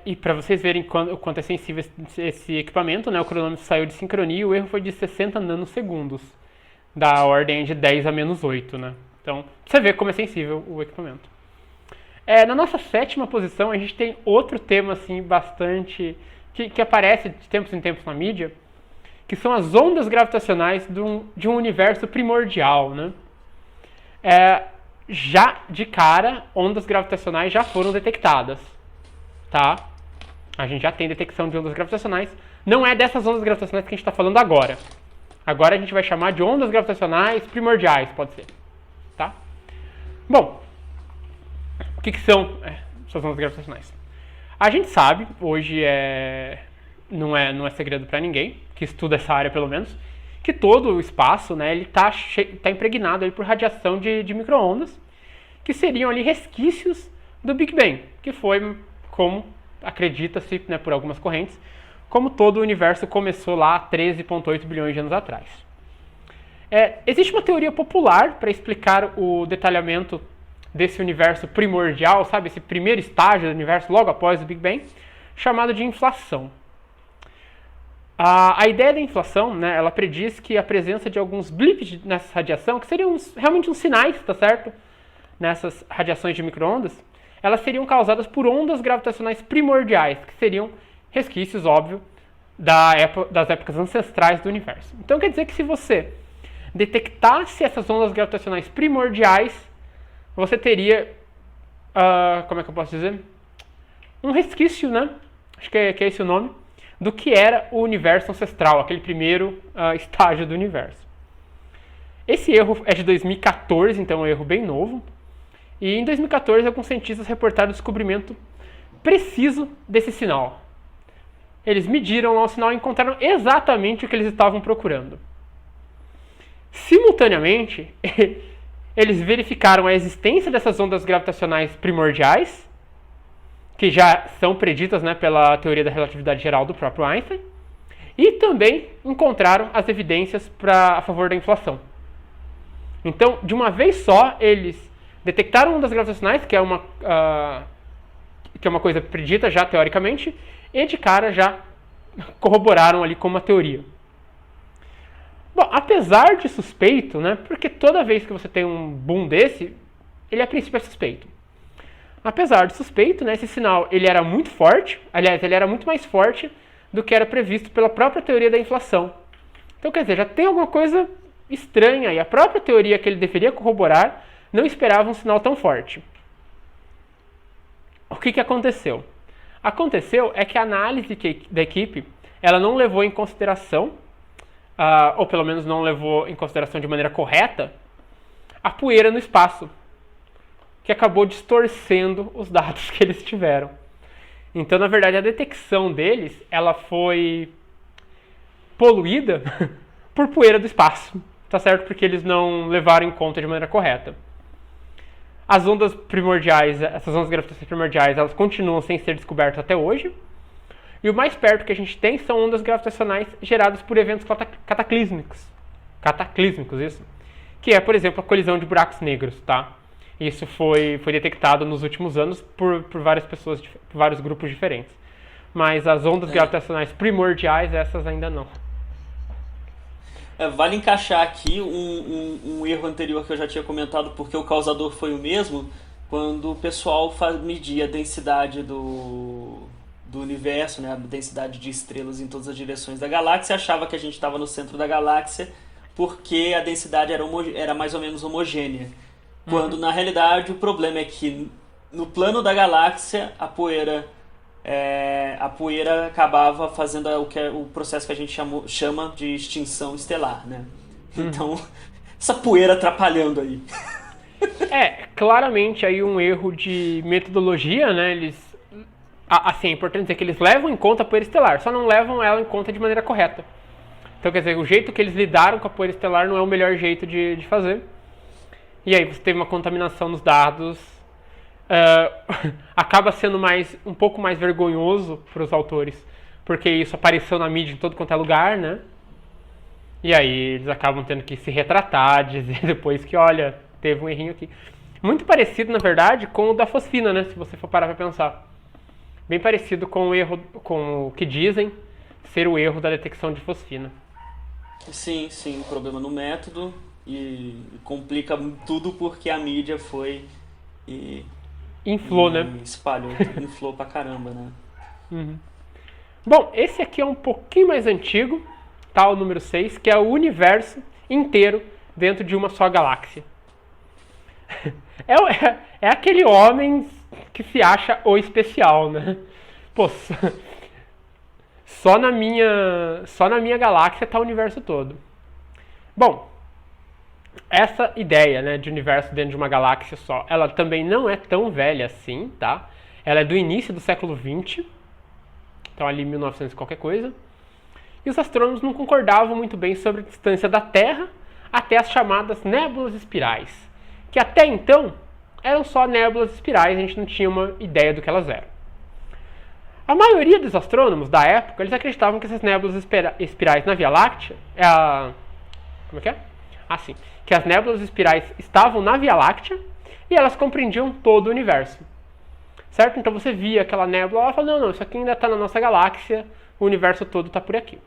Speaker 2: E para vocês verem o quanto é sensível esse equipamento, né? O cronômetro saiu de sincronia e o erro foi de 60 nanosegundos, da ordem de 10 a menos 8, né? Então, você vê como é sensível o equipamento. Na nossa 7ª posição, a gente tem outro tema assim, bastante... que aparece de tempos em tempos na mídia, que são as ondas gravitacionais de um universo primordial, né? já de cara, ondas gravitacionais já foram detectadas, tá? A gente já tem detecção de ondas gravitacionais. Não é dessas ondas gravitacionais que a gente está falando agora. Agora a gente vai chamar de ondas gravitacionais primordiais, pode ser, tá? Bom, o que são essas ondas gravitacionais? A gente sabe, hoje não é segredo para ninguém, que estuda essa área pelo menos, que todo o espaço, né, ele tá impregnado aí por radiação de micro-ondas, que seriam ali resquícios do Big Bang, que foi como acredita-se, né, por algumas correntes, como todo o universo começou lá há 13,8 bilhões de anos atrás. Existe uma teoria popular para explicar o detalhamento desse universo primordial, sabe, esse primeiro estágio do universo logo após o Big Bang, chamado de inflação. A ideia da inflação, né, ela prediz que a presença de alguns blips nessa radiação, que seriam realmente uns sinais, tá certo? Nessas radiações de micro-ondas, elas seriam causadas por ondas gravitacionais primordiais, que seriam resquícios, óbvio, das épocas ancestrais do universo. Então quer dizer que se você detectasse essas ondas gravitacionais primordiais, você teria, como é que eu posso dizer? Um resquício, né? Acho que é esse o nome, do que era o universo ancestral, aquele primeiro estágio do universo. Esse erro é de 2014, então é um erro bem novo. E em 2014, alguns cientistas reportaram o descobrimento preciso desse sinal. Eles mediram lá o sinal e encontraram exatamente o que eles estavam procurando. Simultaneamente, eles verificaram a existência dessas ondas gravitacionais primordiais, que já são preditas, né, pela teoria da relatividade geral do próprio Einstein, e também encontraram as evidências a favor da inflação. Então, de uma vez só, eles detectaram ondas gravitacionais, que é uma coisa predita já teoricamente, e de cara já corroboraram ali com uma teoria. Bom, apesar de suspeito, né, porque toda vez que você tem um boom desse, ele a princípio é suspeito. Apesar de suspeito, né, esse sinal ele era muito forte, aliás, ele era muito mais forte do que era previsto pela própria teoria da inflação. Então, quer dizer, já tem alguma coisa estranha, e a própria teoria que ele deveria corroborar não esperava um sinal tão forte. O que aconteceu? Aconteceu é que a análise da equipe ela não levou em consideração, ou pelo menos não levou em consideração de maneira correta, a poeira no espaço, que acabou distorcendo os dados que eles tiveram. Então, na verdade, a detecção deles ela foi poluída por poeira do espaço, tá certo? Porque eles não levaram em conta de maneira correta. As ondas primordiais, essas ondas gravitacionais primordiais, elas continuam sem ser descobertas até hoje. E o mais perto que a gente tem são ondas gravitacionais geradas por eventos cataclísmicos. Cataclísmicos, isso. Que é, por exemplo, a colisão de buracos negros, tá? Isso foi detectado nos últimos anos por várias pessoas, por vários grupos diferentes. Mas as ondas gravitacionais primordiais, essas ainda não.
Speaker 1: Vale encaixar aqui um erro anterior que eu já tinha comentado, porque o causador foi o mesmo, quando o pessoal media a densidade do universo, né, a densidade de estrelas em todas as direções da galáxia, achava que a gente estava no centro da galáxia porque a densidade era mais ou menos homogênea. Quando, na realidade, o problema é que no plano da galáxia, a poeira acabava fazendo o processo que a gente chama de extinção estelar, né? Então, essa poeira atrapalhando aí.
Speaker 2: Claramente aí um erro de metodologia, né? Assim, é importante dizer que eles levam em conta a poeira estelar, só não levam ela em conta de maneira correta. Então, quer dizer, o jeito que eles lidaram com a poeira estelar não é o melhor jeito de fazer. E aí você teve uma contaminação nos dados, acaba sendo um pouco mais vergonhoso para os autores, porque isso apareceu na mídia em todo quanto é lugar, né? E aí eles acabam tendo que se retratar, dizer depois que, olha, teve um errinho aqui. Muito parecido, na verdade, com o da fosfina, né? Se você for parar para pensar. Bem parecido com o que dizem ser o erro da detecção de fosfina.
Speaker 1: Sim, o problema no método. E complica tudo porque a mídia foi
Speaker 2: inflou, né?
Speaker 1: Espalhou, inflou pra caramba, né?
Speaker 2: Uhum. Bom, esse aqui é um pouquinho mais antigo, tá? O número 6, que é o universo inteiro dentro de uma só galáxia. É aquele homem que se acha o especial, né? Pô, só na minha galáxia tá o universo todo. Bom, essa ideia, né, de universo dentro de uma galáxia só, ela também não é tão velha assim, tá? Ela é do início do século XX, então ali 1900 e qualquer coisa. E os astrônomos não concordavam muito bem sobre a distância da Terra até as chamadas nébulas espirais, que até então eram só nébulas espirais, a gente não tinha uma ideia do que elas eram. A maioria dos astrônomos da época, eles acreditavam que essas nébulas espirais na Via Láctea, como é que é? Ah, sim. Que as nébulas espirais estavam na Via Láctea e elas compreendiam todo o universo. Certo? Então você via aquela nébula e falava, não, isso aqui ainda está na nossa galáxia, o universo todo está por aqui.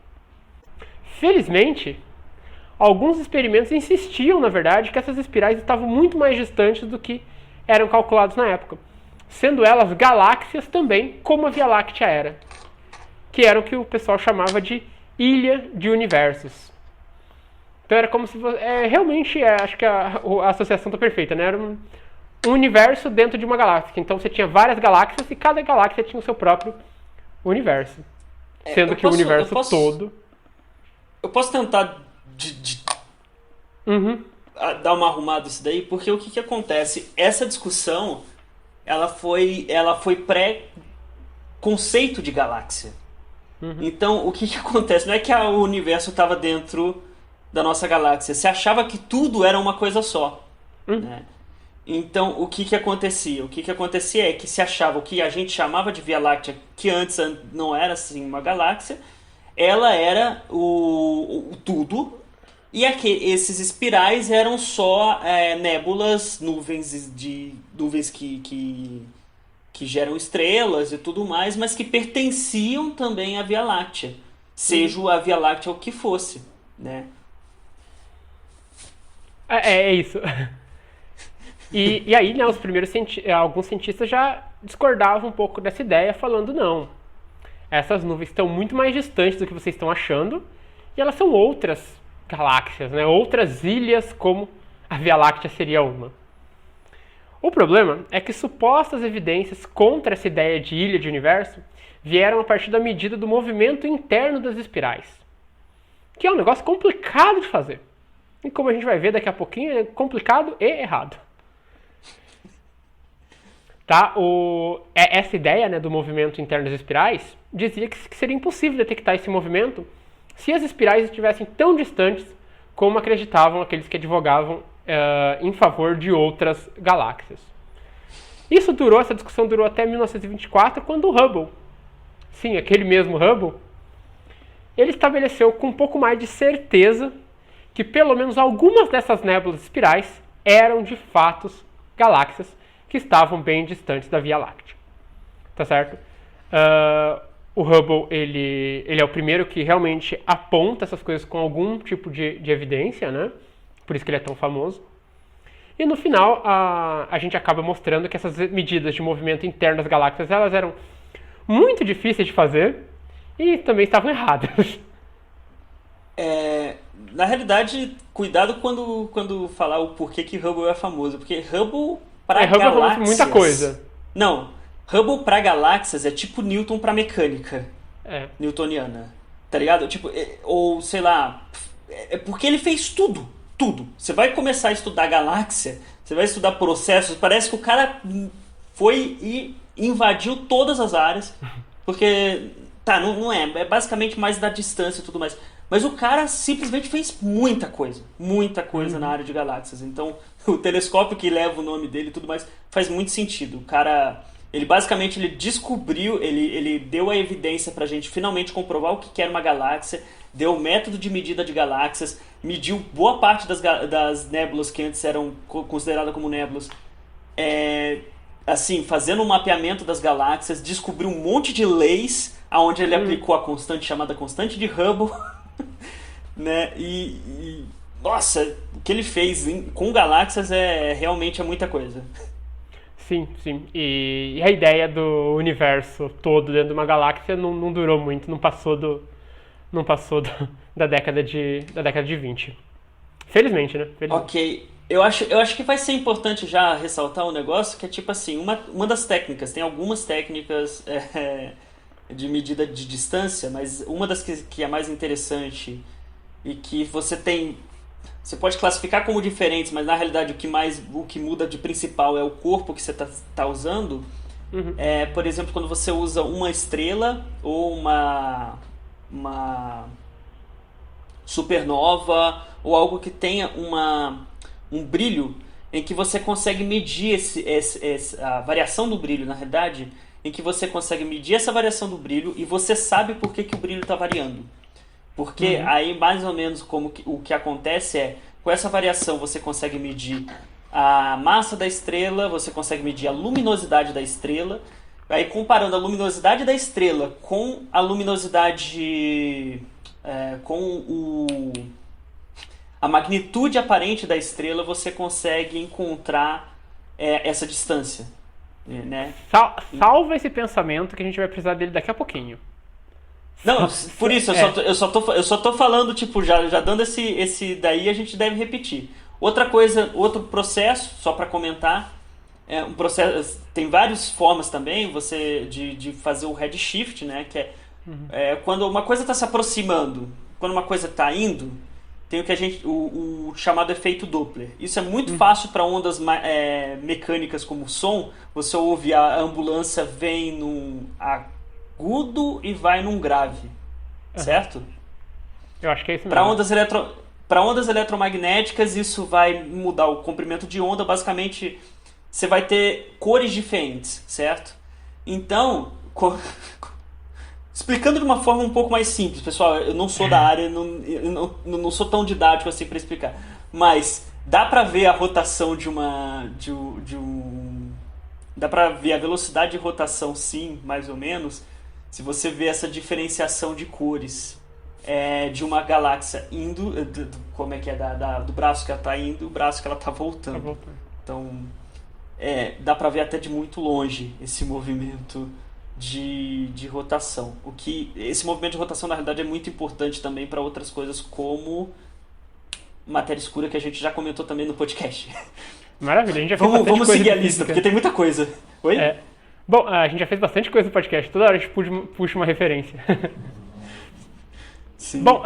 Speaker 2: Felizmente, alguns experimentos insistiam, na verdade, que essas espirais estavam muito mais distantes do que eram calculados na época, sendo elas galáxias também, como a Via Láctea era, que era o que o pessoal chamava de ilha de universos. Então era como se realmente, acho que a associação está perfeita, né? Era um universo dentro de uma galáxia. Então você tinha várias galáxias e cada galáxia tinha o seu próprio universo. Sendo que o universo todo...
Speaker 1: Eu posso tentar dar uma arrumada nisso daí, porque o que acontece? Essa discussão, ela foi pré-conceito de galáxia. Então, o que acontece? Não é que o universo estava dentro da nossa galáxia. Você achava que tudo era uma coisa só. Né? Então, o que acontecia? O que acontecia é que se achava o que a gente chamava de Via Láctea, que antes não era assim uma galáxia, ela era o tudo, e esses espirais eram só nébulas, nuvens que geram estrelas e tudo mais, mas que pertenciam também à Via Láctea, seja a Via Láctea o que fosse, né?
Speaker 2: É isso. E aí, né, alguns cientistas já discordavam um pouco dessa ideia, falando não, essas nuvens estão muito mais distantes do que vocês estão achando, e elas são outras galáxias, né, outras ilhas, como a Via Láctea seria uma. O problema é que supostas evidências contra essa ideia de ilha de universo vieram a partir da medida do movimento interno das espirais, que é um negócio complicado de fazer. E como a gente vai ver daqui a pouquinho, é complicado e errado. Tá? Essa ideia, né, do movimento interno das espirais dizia que seria impossível detectar esse movimento se as espirais estivessem tão distantes como acreditavam aqueles que advogavam em favor de outras galáxias. Essa discussão durou até 1924, quando o Hubble, sim, aquele mesmo Hubble, ele estabeleceu com um pouco mais de certeza que pelo menos algumas dessas nébulas espirais eram de fato galáxias que estavam bem distantes da Via Láctea. Tá certo? O Hubble ele é o primeiro que realmente aponta essas coisas com algum tipo de evidência, né? Por isso que ele é tão famoso. E no final, a gente acaba mostrando que essas medidas de movimento interno das galáxias elas eram muito difíceis de fazer e também estavam erradas.
Speaker 1: Na realidade, cuidado quando falar o porquê que Hubble é famoso, porque Hubble para
Speaker 2: Hubble
Speaker 1: galáxias...
Speaker 2: é famoso por muita coisa.
Speaker 1: Não, Hubble para galáxias é tipo Newton para mecânica newtoniana, tá ligado? Tipo, ou sei lá, é porque ele fez tudo. Você vai começar a estudar galáxia, você vai estudar processos, parece que o cara foi e invadiu todas as áreas, porque, não é basicamente mais da distância e tudo mais. Mas o cara simplesmente fez muita coisa na área de galáxias. Então, o telescópio que leva o nome dele e tudo mais faz muito sentido. O cara, ele descobriu, ele deu a evidência pra gente finalmente comprovar o que era uma galáxia, deu o método de medida de galáxias, mediu boa parte das nébulas que antes eram consideradas como nébulas, assim, fazendo um mapeamento das galáxias, descobriu um monte de leis, onde ele aplicou a constante chamada constante de Hubble, né? Nossa, o que ele fez com galáxias realmente é muita coisa.
Speaker 2: Sim. E a ideia do universo todo dentro de uma galáxia não durou muito, não passou da década de 20. Felizmente, né?
Speaker 1: Ok. Eu acho que vai ser importante já ressaltar um negócio que é tipo assim, uma das técnicas, tem algumas técnicas de medida de distância, mas uma das que é mais interessante e que você pode classificar como diferentes, mas na realidade o que muda de principal é o corpo que você tá usando.
Speaker 2: Uhum.
Speaker 1: É, por exemplo, quando você usa uma estrela ou uma supernova ou algo que tenha um brilho em que você consegue medir a variação do brilho, na realidade, em que você consegue medir essa variação do brilho e você sabe por que o brilho está variando. Porque aí, mais ou menos, o que acontece é, com essa variação você consegue medir a massa da estrela, você consegue medir a luminosidade da estrela. Aí, comparando a luminosidade da estrela com a luminosidade... a magnitude aparente da estrela, você consegue encontrar essa distância, né?
Speaker 2: Salva esse pensamento que a gente vai precisar dele daqui a pouquinho.
Speaker 1: Não, por isso, eu só tô falando, tipo, já dando esse daí, a gente deve repetir. Outra coisa, outro processo, só para comentar, um processo, tem várias formas também de fazer o redshift, né? Que quando uma coisa está se aproximando, quando uma coisa está indo, tem o chamado efeito Doppler. Isso é muito fácil para ondas mecânicas como o som. Você ouve a ambulância vem num agudo e vai num grave, certo?
Speaker 2: Eu acho que é isso mesmo.
Speaker 1: Para ondas eletromagnéticas, isso vai mudar o comprimento de onda. Basicamente, você vai ter cores diferentes, certo? Então, explicando de uma forma um pouco mais simples, pessoal, eu não sou da área, eu não sou tão didático assim para explicar, mas dá para ver a rotação dá para ver a velocidade de rotação, sim, mais ou menos, se você vê essa diferenciação de cores de uma galáxia indo, como é que é, do braço que ela está indo, o braço que ela está voltando. Então, dá para ver até de muito longe esse movimento de rotação. Esse movimento de rotação, na realidade, é muito importante também para outras coisas, como matéria escura, que a gente já comentou também no podcast.
Speaker 2: Maravilha, a gente já fez
Speaker 1: Vamos seguir a lista, porque tem muita coisa. Oi?
Speaker 2: Bom, a gente já fez bastante coisa no podcast, toda hora a gente puxa uma referência.
Speaker 1: Sim.
Speaker 2: Bom,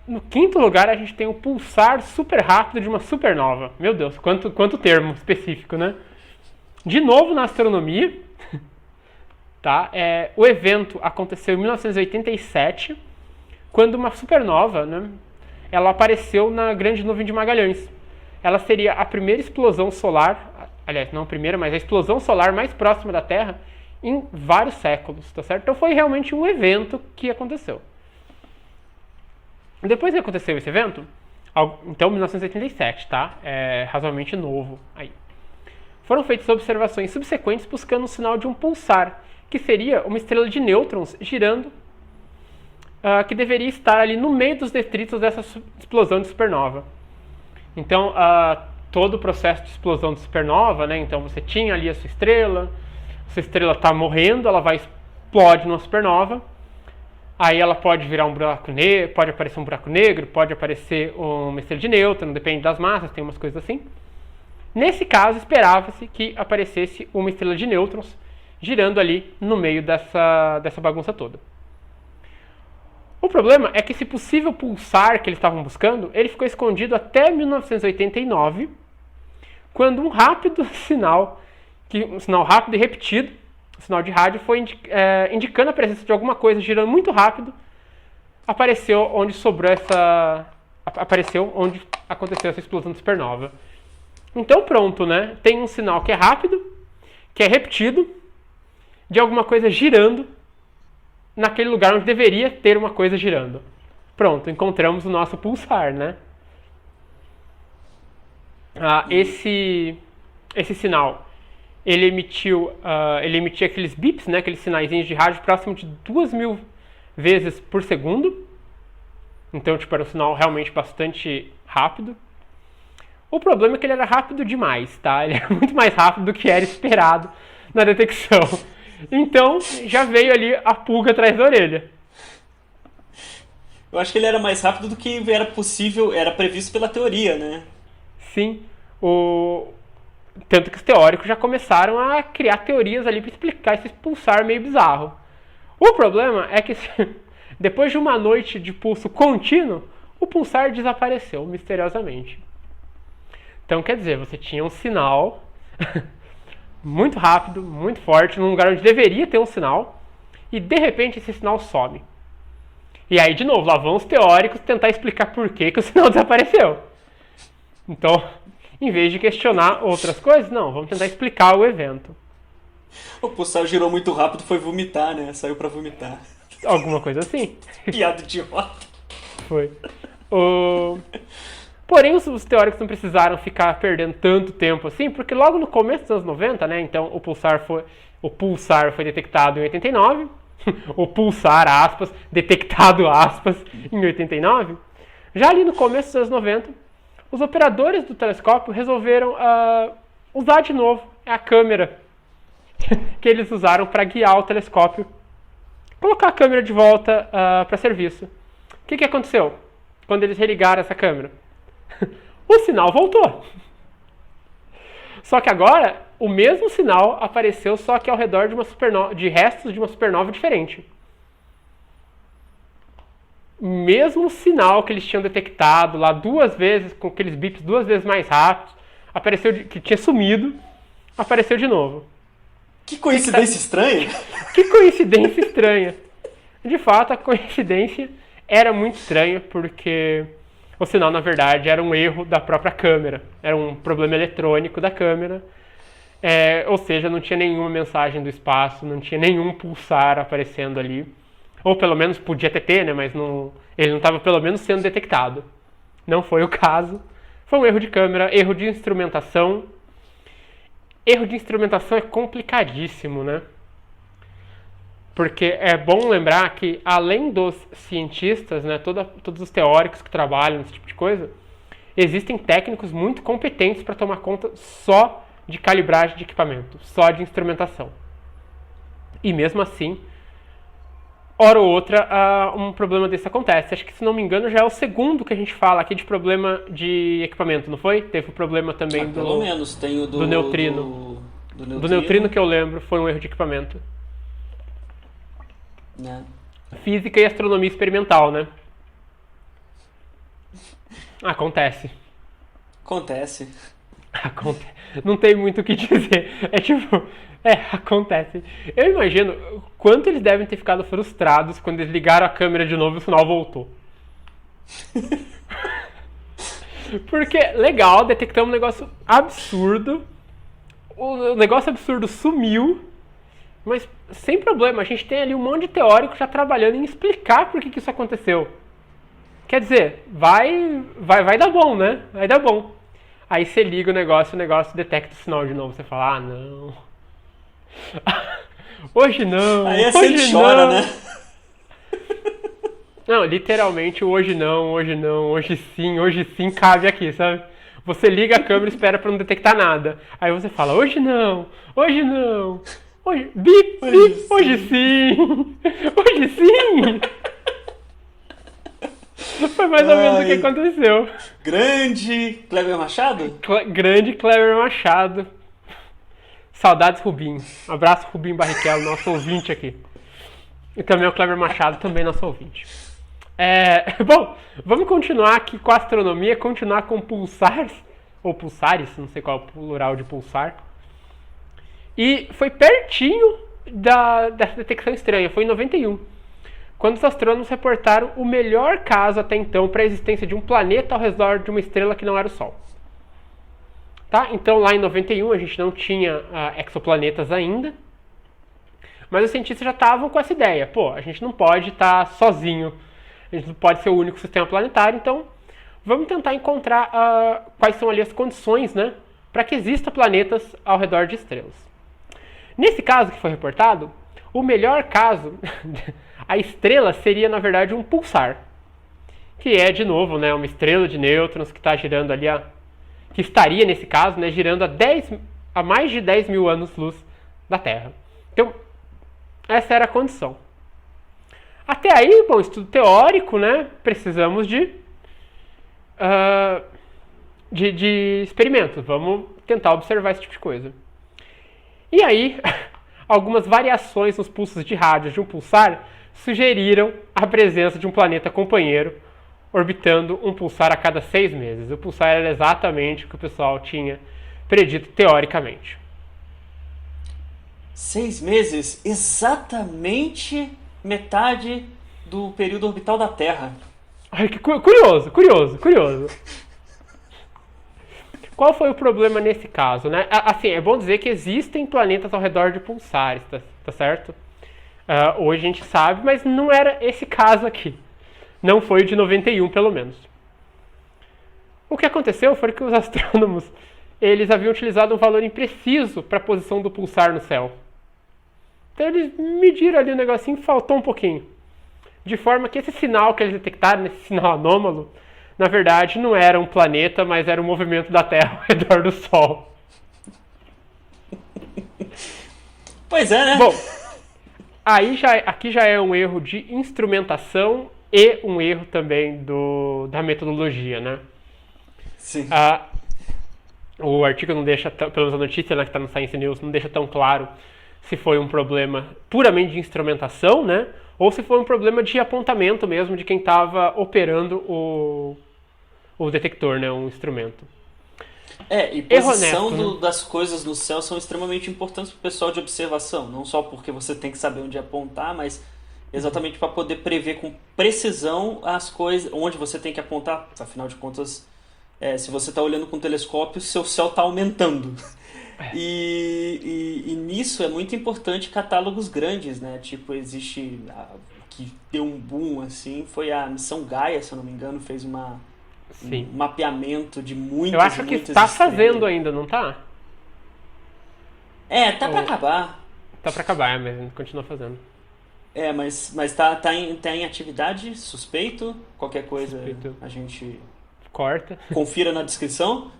Speaker 2: no quinto lugar a gente tem o pulsar super rápido de uma supernova. Meu Deus, quanto termo específico, né? De novo na astronomia, tá? O evento aconteceu em 1987, quando uma supernova, né, ela apareceu na Grande Nuvem de Magalhães. Ela seria a primeira explosão solar, aliás, não a primeira, mas a explosão solar mais próxima da Terra em vários séculos, tá certo? Então foi realmente um evento que aconteceu. Depois que aconteceu esse evento, então 1987, tá? É razoavelmente novo aí. Foram feitas observações subsequentes buscando um sinal de um pulsar, que seria uma estrela de nêutrons girando, que deveria estar ali no meio dos detritos dessa explosão de supernova. Então, todo o processo de explosão de supernova, né? Então você tinha ali a sua estrela está morrendo, ela explode numa supernova, aí ela pode virar um buraco negro, pode aparecer um buraco negro, pode aparecer uma estrela de nêutron, depende das massas, tem umas coisas assim. Nesse caso, esperava-se que aparecesse uma estrela de nêutrons girando ali no meio dessa bagunça toda. O problema é que esse possível pulsar que eles estavam buscando, ele ficou escondido até 1989, quando um rápido sinal, um sinal rápido e repetido, um sinal de rádio, foi indicando a presença de alguma coisa girando muito rápido, apareceu onde aconteceu essa explosão de supernova. Então pronto, né? Tem um sinal que é rápido, que é repetido, de alguma coisa girando naquele lugar onde deveria ter uma coisa girando. Pronto, encontramos o nosso pulsar, né? Esse sinal, ele emitia aqueles bips, né? Aqueles sinaizinhos de rádio próximo de 2.000 vezes por segundo. Então, era um sinal realmente bastante rápido. O problema é que ele era rápido demais, tá? Ele era muito mais rápido do que era esperado na detecção. Então, já veio ali a pulga atrás da orelha.
Speaker 1: Eu acho que ele era mais rápido do que era possível, era previsto pela teoria, né?
Speaker 2: Sim. O... Tanto que os teóricos já começaram a criar teorias ali para explicar esse pulsar meio bizarro. O problema é que depois de uma noite de pulso contínuo, o pulsar desapareceu misteriosamente. Então quer dizer, você tinha um sinal muito rápido, muito forte, num lugar onde deveria ter um sinal, e de repente esse sinal some. E aí, de novo, lá vão os teóricos tentar explicar por que o sinal desapareceu. Então, em vez de questionar outras coisas, não, vamos tentar explicar o evento.
Speaker 1: O pulsar girou muito rápido, foi vomitar, né? Saiu pra vomitar.
Speaker 2: Alguma coisa assim.
Speaker 1: Piada idiota.
Speaker 2: Foi. Porém, os teóricos não precisaram ficar perdendo tanto tempo assim, porque logo no começo dos anos 90, né, então o pulsar foi detectado em 89, o pulsar, aspas, detectado, aspas, em 89. Já ali no começo dos anos 90, os operadores do telescópio resolveram usar de novo a câmera que eles usaram para guiar o telescópio, colocar a câmera de volta para serviço. O que aconteceu quando eles religaram essa câmera? O sinal voltou. Só que agora, o mesmo sinal apareceu, só que ao redor de restos de uma supernova diferente. Mesmo sinal que eles tinham detectado lá 2 vezes, com aqueles bips 2 vezes mais rápidos, que tinha sumido, apareceu de novo.
Speaker 1: Que coincidência estranha!
Speaker 2: Que coincidência estranha! De fato, a coincidência era muito estranha, porque o sinal, na verdade, era um erro da própria câmera. Era um problema eletrônico da câmera. Ou seja, não tinha nenhuma mensagem do espaço, não tinha nenhum pulsar aparecendo ali. Ou pelo menos podia ter, né? Mas ele não estava pelo menos sendo detectado. Não foi o caso. Foi um erro de câmera, erro de instrumentação. Erro de instrumentação é complicadíssimo, né? Porque é bom lembrar que, além dos cientistas, né, todos os teóricos que trabalham nesse tipo de coisa, existem técnicos muito competentes para tomar conta só de calibragem de equipamento, só de instrumentação. E mesmo assim, hora ou outra, um problema desse acontece. Acho que, se não me engano, já é o segundo que a gente fala aqui de problema de equipamento, não foi? Teve o problema também
Speaker 1: pelo menos, tem o
Speaker 2: do neutrino. Do neutrino que eu lembro, foi um erro de equipamento.
Speaker 1: Né?
Speaker 2: Física e astronomia experimental, né? Acontece. Não tem muito o que dizer. Acontece. Eu imagino quanto eles devem ter ficado frustrados quando eles ligaram a câmera de novo e o sinal voltou. Porque, legal, detectamos um negócio absurdo. O negócio absurdo sumiu. Mas, sem problema, a gente tem ali um monte de teórico já trabalhando em explicar por que isso aconteceu. Quer dizer, vai dar bom, né? Vai dar bom. Aí você liga o negócio detecta o sinal de novo. Você fala, não. Hoje não.
Speaker 1: Aí você chora, né?
Speaker 2: Não, literalmente, hoje não, hoje sim, cabe aqui, sabe? Você liga a câmera e espera pra não detectar nada. Aí você fala, hoje não. Hoje sim! Hoje sim! Foi mais ou menos o que aconteceu.
Speaker 1: Grande Kleber Machado?
Speaker 2: Grande Kleber Machado. Saudades, Rubinho. Abraço, Rubinho Barrichello, nosso ouvinte aqui. E também o Kleber Machado, também nosso ouvinte. Bom, vamos continuar aqui com a astronomia, continuar com pulsares, ou pulsares, não sei qual é o plural de pulsar. E foi pertinho dessa detecção estranha, foi em 91, quando os astrônomos reportaram o melhor caso até então para a existência de um planeta ao redor de uma estrela que não era o Sol. Tá? Então, lá em 91, a gente não tinha exoplanetas ainda, mas os cientistas já estavam com essa ideia. A gente não pode estar sozinho, a gente não pode ser o único sistema planetário, então vamos tentar encontrar quais são ali as condições, né, para que existam planetas ao redor de estrelas. Nesse caso que foi reportado, o melhor caso, a estrela seria, na verdade, um pulsar. Que é, de novo, né, uma estrela de nêutrons que está girando ali, que estaria, nesse caso, né, girando a mais de 10 mil anos-luz da Terra. Então, essa era a condição. Até aí, bom, estudo teórico, né, precisamos de de experimentos, vamos tentar observar esse tipo de coisa. E aí, algumas variações nos pulsos de rádio de um pulsar sugeriram a presença de um planeta companheiro orbitando um pulsar a cada 6 meses. O pulsar era exatamente o que o pessoal tinha predito teoricamente.
Speaker 1: 6 meses? Exatamente metade do período orbital da Terra.
Speaker 2: Ai, que curioso. Qual foi o problema nesse caso, né? Assim, é bom dizer que existem planetas ao redor de pulsares, tá certo? Hoje a gente sabe, mas não era esse caso aqui. Não foi o de 91, pelo menos. O que aconteceu foi que os astrônomos eles haviam utilizado um valor impreciso para a posição do pulsar no céu. Então eles mediram ali o negocinho e faltou um pouquinho. De forma que esse sinal que eles detectaram, esse sinal anômalo, na verdade não era um planeta, mas era o movimento da Terra ao redor do Sol.
Speaker 1: Pois é, né?
Speaker 2: Bom, aqui já é um erro de instrumentação e um erro também da metodologia, né?
Speaker 1: Sim.
Speaker 2: O artigo não deixa, pelo menos a notícia, né, que está no Science News, não deixa tão claro se foi um problema puramente de instrumentação, né? Ou se foi um problema de apontamento mesmo de quem estava operando o detector, né? Um instrumento.
Speaker 1: E posição
Speaker 2: honesto, né?
Speaker 1: das coisas no céu são extremamente importantes para o pessoal de observação. Não só porque você tem que saber onde apontar, mas exatamente para poder prever com precisão as coisas, onde você tem que apontar. Afinal de contas, se você está olhando com um telescópio, seu céu está aumentando. E nisso é muito importante catálogos grandes, né? Tipo, existe que deu um boom assim, foi a missão Gaia, se eu não me engano, fez um mapeamento de muitas.
Speaker 2: Eu acho que está fazendo ainda, não tá?
Speaker 1: Tá para acabar.
Speaker 2: Tá para acabar, mas continua fazendo.
Speaker 1: Mas tá em atividade, suspeito, qualquer coisa suspeito. A gente
Speaker 2: corta.
Speaker 1: Confira na descrição.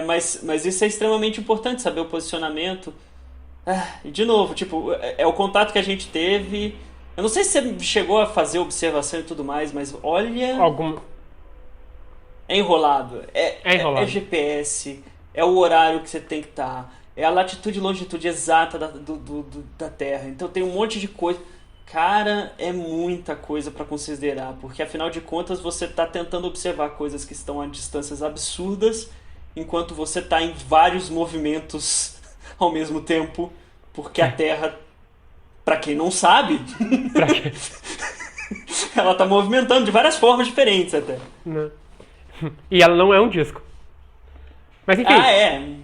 Speaker 1: Mas isso é extremamente importante, saber o posicionamento. E de novo, tipo, é o contato que a gente teve. Eu não sei se você chegou a fazer observação e tudo mais, mas olha... É enrolado. É enrolado. É GPS, é o horário que você tem que estar, é a latitude e longitude exata da Terra. Então tem um monte de coisa. Cara, é muita coisa para considerar, porque afinal de contas você está tentando observar coisas que estão a distâncias absurdas, enquanto você está em vários movimentos ao mesmo tempo, porque a Terra, para quem não sabe, ela está movimentando de várias formas diferentes até.
Speaker 2: Não. E ela não é um disco. Mas enfim.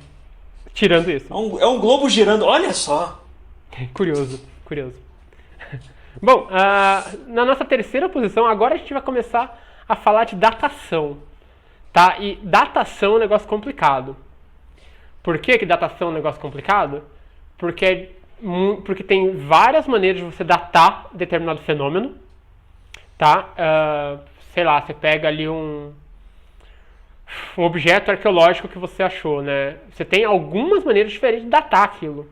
Speaker 2: Tirando isso.
Speaker 1: É um globo girando, olha só.
Speaker 2: Curioso. Bom, na nossa terceira posição, agora a gente vai começar a falar de datação, tá? E datação é um negócio complicado. Por que datação é um negócio complicado? Porque tem várias maneiras de você datar determinado fenômeno, tá? Sei lá, você pega ali um objeto arqueológico que você achou, né? Você tem algumas maneiras diferentes de datar aquilo.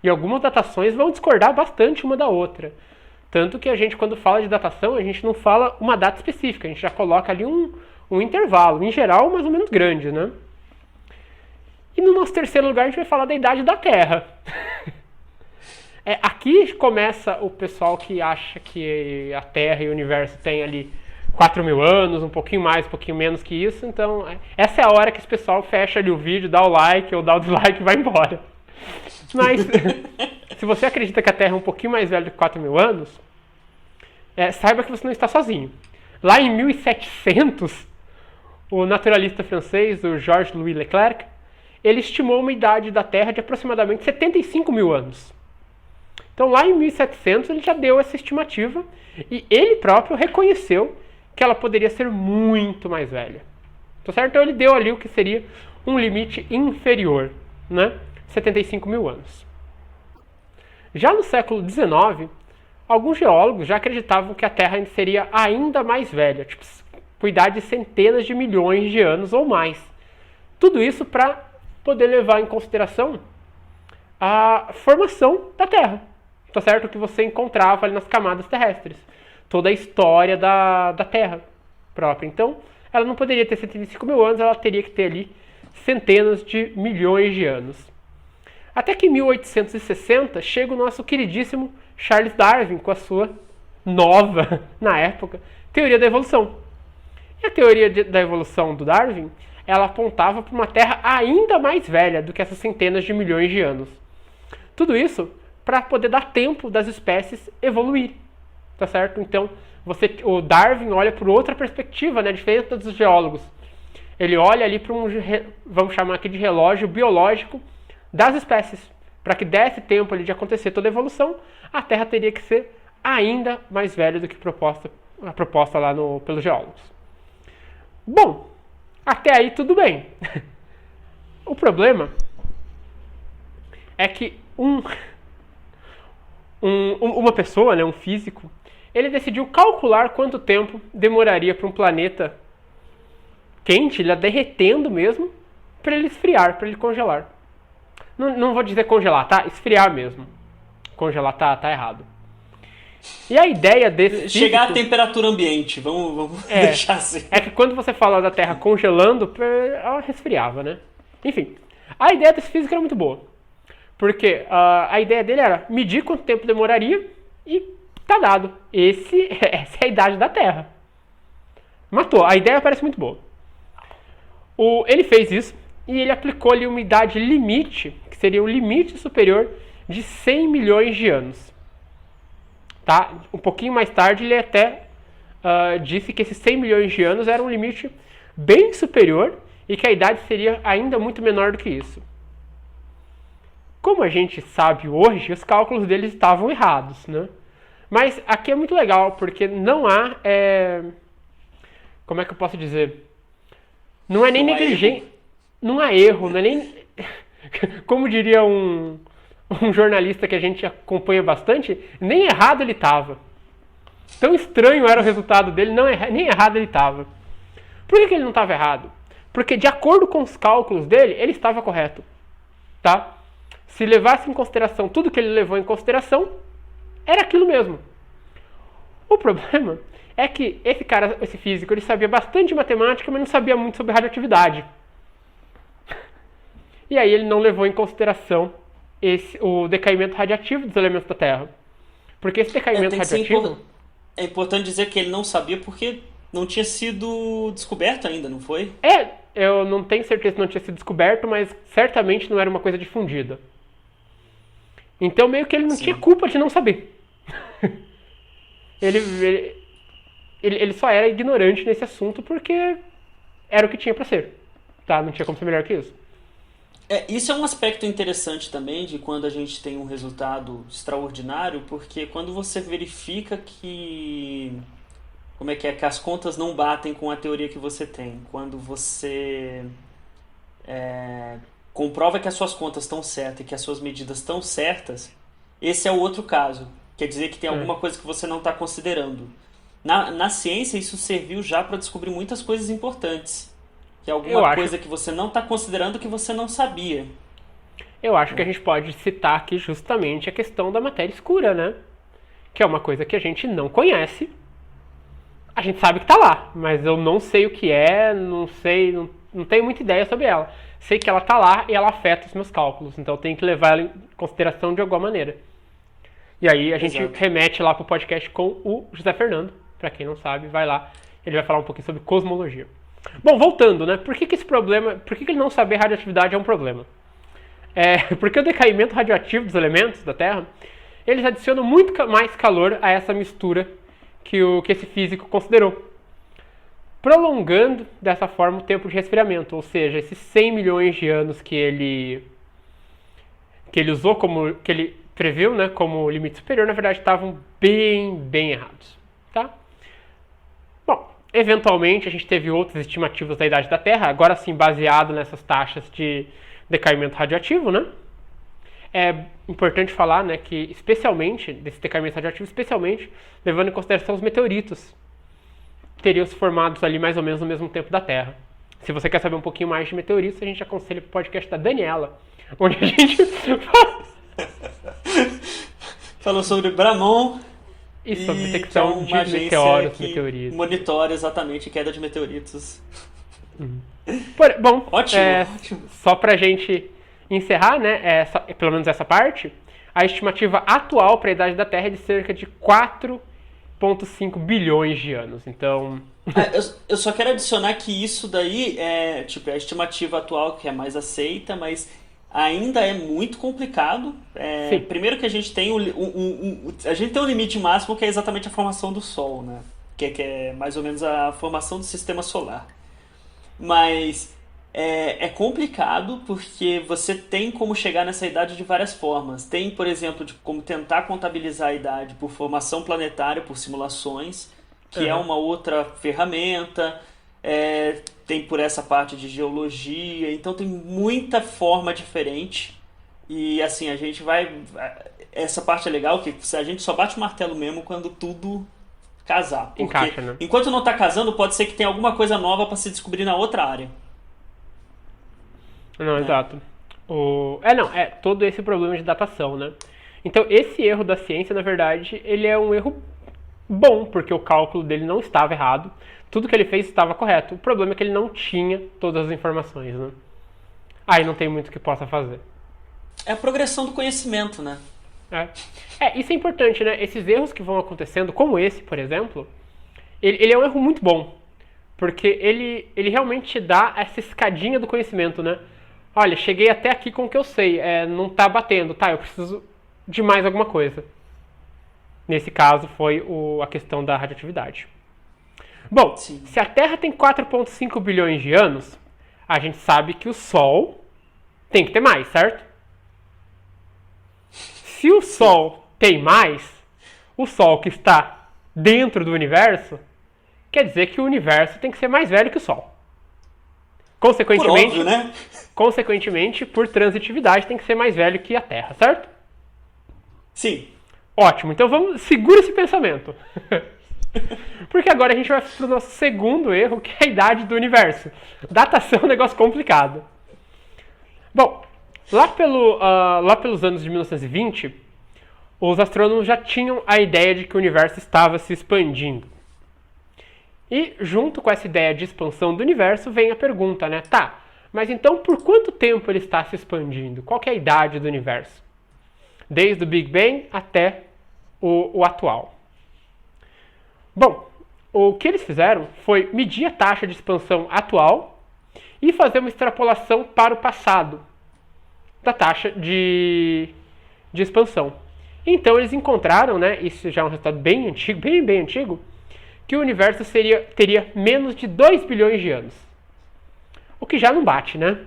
Speaker 2: E algumas datações vão discordar bastante uma da outra. Tanto que a gente, quando fala de datação, a gente não fala uma data específica, a gente já coloca ali um intervalo, em geral, mais ou menos grande, né? E no nosso terceiro lugar, a gente vai falar da idade da Terra. Aqui começa o pessoal que acha que a Terra e o universo têm ali 4.000 anos, um pouquinho mais, um pouquinho menos que isso. Então, essa é a hora que esse pessoal fecha ali o vídeo, dá o like ou dá o dislike e vai embora. Mas, se você acredita que a Terra é um pouquinho mais velha do que 4.000 anos, saiba que você não está sozinho. Lá em 1700, o naturalista francês, o Georges-Louis Leclerc, ele estimou uma idade da Terra de aproximadamente 75.000 anos. Então, lá em 1700, ele já deu essa estimativa e ele próprio reconheceu que ela poderia ser muito mais velha. Tá certo? Então, ele deu ali o que seria um limite inferior, né? 75.000 anos. Já no século XIX, alguns geólogos já acreditavam que a Terra seria ainda mais velha, tipo, com idade de centenas de milhões de anos ou mais. Tudo isso para poder levar em consideração a formação da Terra, tá certo? O que você encontrava ali nas camadas terrestres, toda a história da Terra própria. Então, ela não poderia ter 75 mil anos, ela teria que ter ali centenas de milhões de anos. Até que em 1860 chega o nosso queridíssimo Charles Darwin com a sua nova, na época, teoria da evolução. E a teoria da evolução do Darwin, ela apontava para uma Terra ainda mais velha do que essas centenas de milhões de anos. Tudo isso para poder dar tempo das espécies evoluir, tá certo? Então, o Darwin olha por outra perspectiva, né, diferente dos geólogos. Ele olha ali para vamos chamar aqui de relógio biológico das espécies. Para que desse tempo ali de acontecer toda a evolução, a Terra teria que ser ainda mais velha do que a proposta lá pelos geólogos. Bom, até aí tudo bem. O problema é que uma pessoa, né, um físico, ele decidiu calcular quanto tempo demoraria para um planeta quente, ele derretendo mesmo, para ele esfriar, para ele congelar. Não vou dizer congelar, tá? Esfriar mesmo. Congelar tá errado. E a ideia desse
Speaker 1: chegar
Speaker 2: físico,
Speaker 1: à temperatura ambiente, vamos deixar assim.
Speaker 2: É que quando você fala da Terra congelando, ela resfriava, né? Enfim, a ideia desse físico era muito boa. Porque a ideia dele era medir quanto tempo demoraria e tá dado. Essa é a idade da Terra. Matou. A ideia parece muito boa. Ele fez isso e ele aplicou ali uma idade limite, que seria o limite superior de 100 milhões de anos. Tá? Um pouquinho mais tarde ele até disse que esses 100 milhões de anos era um limite bem superior e que a idade seria ainda muito menor do que isso. Como a gente sabe hoje, os cálculos deles estavam errados, né? Mas aqui é muito legal, porque não há... como é que eu posso dizer? Não é nem negligência, não há erro, não é nem... Como diria um jornalista que a gente acompanha bastante, nem errado ele estava. Tão estranho era o resultado dele, nem errado ele estava. Por que ele não estava errado? Porque de acordo com os cálculos dele, ele estava correto. Tá? Se levasse em consideração tudo que ele levou em consideração, era aquilo mesmo. O problema é que esse físico, ele sabia bastante de matemática, mas não sabia muito sobre radioatividade. E aí ele não levou em consideração o decaimento radiativo dos elementos da Terra. Porque esse decaimento radiativo...
Speaker 1: É importante dizer que ele não sabia porque não tinha sido descoberto ainda, não foi?
Speaker 2: Eu não tenho certeza se não tinha sido descoberto, mas certamente não era uma coisa difundida. Então meio que ele não tinha culpa de não saber. Ele só era ignorante nesse assunto porque era o que tinha para ser. Tá? Não tinha como ser melhor que isso.
Speaker 1: Isso é um aspecto interessante também de quando a gente tem um resultado extraordinário, porque quando você verifica que que as contas não batem com a teoria que você tem, quando você comprova que as suas contas estão certas e que as suas medidas estão certas, esse é o outro caso. Quer dizer que tem alguma coisa que você não está considerando. Na ciência, isso serviu já para descobrir muitas coisas importantes. Que é alguma coisa que você não está considerando que você não sabia.
Speaker 2: Eu acho que a gente pode citar aqui justamente a questão da matéria escura, né? Que é uma coisa que a gente não conhece. A gente sabe que está lá, mas eu não sei o que é, não tenho muita ideia sobre ela. Sei que ela está lá e ela afeta os meus cálculos, então eu tenho que levar ela em consideração de alguma maneira. E aí a gente remete lá para o podcast com o José Fernando. Para quem não sabe, vai lá. Ele vai falar um pouquinho sobre cosmologia. Bom, voltando, né? Por que esse problema... Por que ele não saber radioatividade é um problema? Porque o decaimento radioativo dos elementos da Terra, eles adicionam muito mais calor a essa mistura que esse físico considerou, prolongando dessa forma o tempo de resfriamento, ou seja, esses 100 milhões de anos que ele usou que ele previu, né, como limite superior, na verdade estavam bem errados, tá? Bom, eventualmente a gente teve outras estimativas da idade da Terra, agora sim baseado nessas taxas de decaimento radioativo, né? É importante falar, né, que especialmente, desse decaimento radioativo, especialmente levando em consideração os meteoritos, teriam se formados ali mais ou menos no mesmo tempo da Terra. Se você quer saber um pouquinho mais de meteoritos, a gente aconselha o podcast da Daniela, onde a gente
Speaker 1: falou sobre Bramon.
Speaker 2: E sobre
Speaker 1: e que é
Speaker 2: detecção
Speaker 1: uma
Speaker 2: de
Speaker 1: agência
Speaker 2: meteoros,
Speaker 1: que
Speaker 2: meteoritos.
Speaker 1: monitora exatamente a queda de meteoritos.
Speaker 2: Bom,
Speaker 1: Ótimo, ótimo.
Speaker 2: só pra gente encerrar, né, pelo menos essa parte, a estimativa atual para a idade da Terra é de cerca de 4,5 bilhões de anos. Então,
Speaker 1: Eu só quero adicionar que isso daí é tipo é a estimativa atual que é mais aceita, mas ainda é muito complicado.
Speaker 2: sim.
Speaker 1: Primeiro que a gente tem a gente tem um limite máximo que é exatamente a formação do Sol, né? Que é mais ou menos a formação do sistema solar. Mas é complicado porque você tem como chegar nessa idade de várias formas. Tem, por exemplo, de como tentar contabilizar a idade por formação planetária, por simulações, que é
Speaker 2: Aham.
Speaker 1: uma outra ferramenta. Tem por essa parte de geologia. Então tem muita forma diferente. E assim, a gente vai. Essa parte é legal, que a gente só bate o martelo mesmo quando tudo casar. Porque
Speaker 2: Encaixa, né?
Speaker 1: enquanto não está casando, pode ser que tenha alguma coisa nova para se descobrir na outra área.
Speaker 2: Não,
Speaker 1: Né?
Speaker 2: exato. É todo esse problema de datação, né? Então, esse erro da ciência, na verdade, ele é um erro bom, porque o cálculo dele não estava errado. Tudo que ele fez estava correto. O problema é que ele não tinha todas as informações, né? Aí não tem muito que possa fazer.
Speaker 1: É a progressão do conhecimento, né?
Speaker 2: É. Isso é importante, né? Esses erros que vão acontecendo, como esse, por exemplo, ele é um erro muito bom. Porque ele realmente te dá essa escadinha do conhecimento, né? Olha, cheguei até aqui com o que eu sei, não tá batendo, tá? Eu preciso de mais alguma coisa. Nesse caso foi a questão da radioatividade. Bom,
Speaker 1: Sim.
Speaker 2: se a Terra tem 4,5 bilhões de anos, a gente sabe que o Sol tem que ter mais, certo? Se o
Speaker 1: Sim.
Speaker 2: Sol tem mais, o Sol que está dentro do universo, quer dizer que o universo tem que ser mais velho que o Sol.
Speaker 1: Por óbvio, né?
Speaker 2: Consequentemente, por transitividade, tem que ser mais velho que a Terra, certo?
Speaker 1: Sim.
Speaker 2: Ótimo, então segura esse pensamento. Porque agora a gente vai para o nosso segundo erro, que é a idade do universo. Datação é um negócio complicado. Bom, lá pelos anos de 1920, os astrônomos já tinham a ideia de que o universo estava se expandindo. E junto com essa ideia de expansão do universo vem a pergunta, né? Tá, mas então por quanto tempo ele está se expandindo? Qual que é a idade do universo? Desde o Big Bang até o atual. Bom, o que eles fizeram foi medir a taxa de expansão atual e fazer uma extrapolação para o passado da taxa de expansão. Então eles encontraram, né, isso já é um resultado bem antigo, bem antigo, que o universo teria menos de 2 bilhões de anos. O que já não bate, né?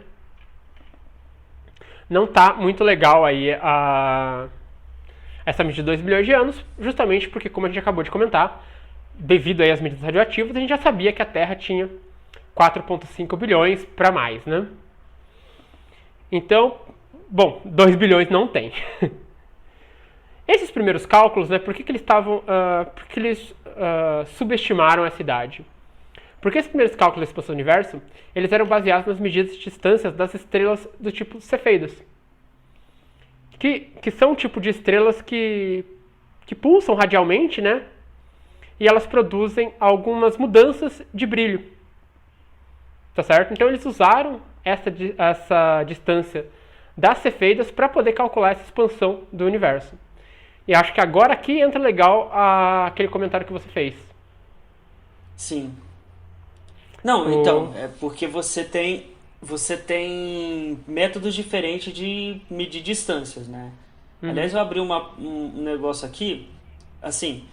Speaker 2: Não tá muito legal aí essa medida de 2 bilhões de anos, justamente porque, como a gente acabou de comentar, devido aí às medidas radioativas, a gente já sabia que a Terra tinha 4,5 bilhões para mais, né? Então, bom, 2 bilhões não tem. Esses primeiros cálculos, né, por que eles subestimaram essa idade? Porque esses primeiros cálculos da expansão do universo, eles eram baseados nas medidas de distâncias das estrelas do tipo Cefeidas, que são um tipo de estrelas que pulsam radialmente, né? E elas produzem algumas mudanças de brilho. Tá certo? Então eles usaram essa distância das Cefeidas para poder calcular essa expansão do universo. E acho que agora aqui entra legal aquele comentário que você fez.
Speaker 1: Sim. Não, então, é porque você tem métodos diferentes de medir distâncias, né? Aliás, eu abri um negócio aqui, assim,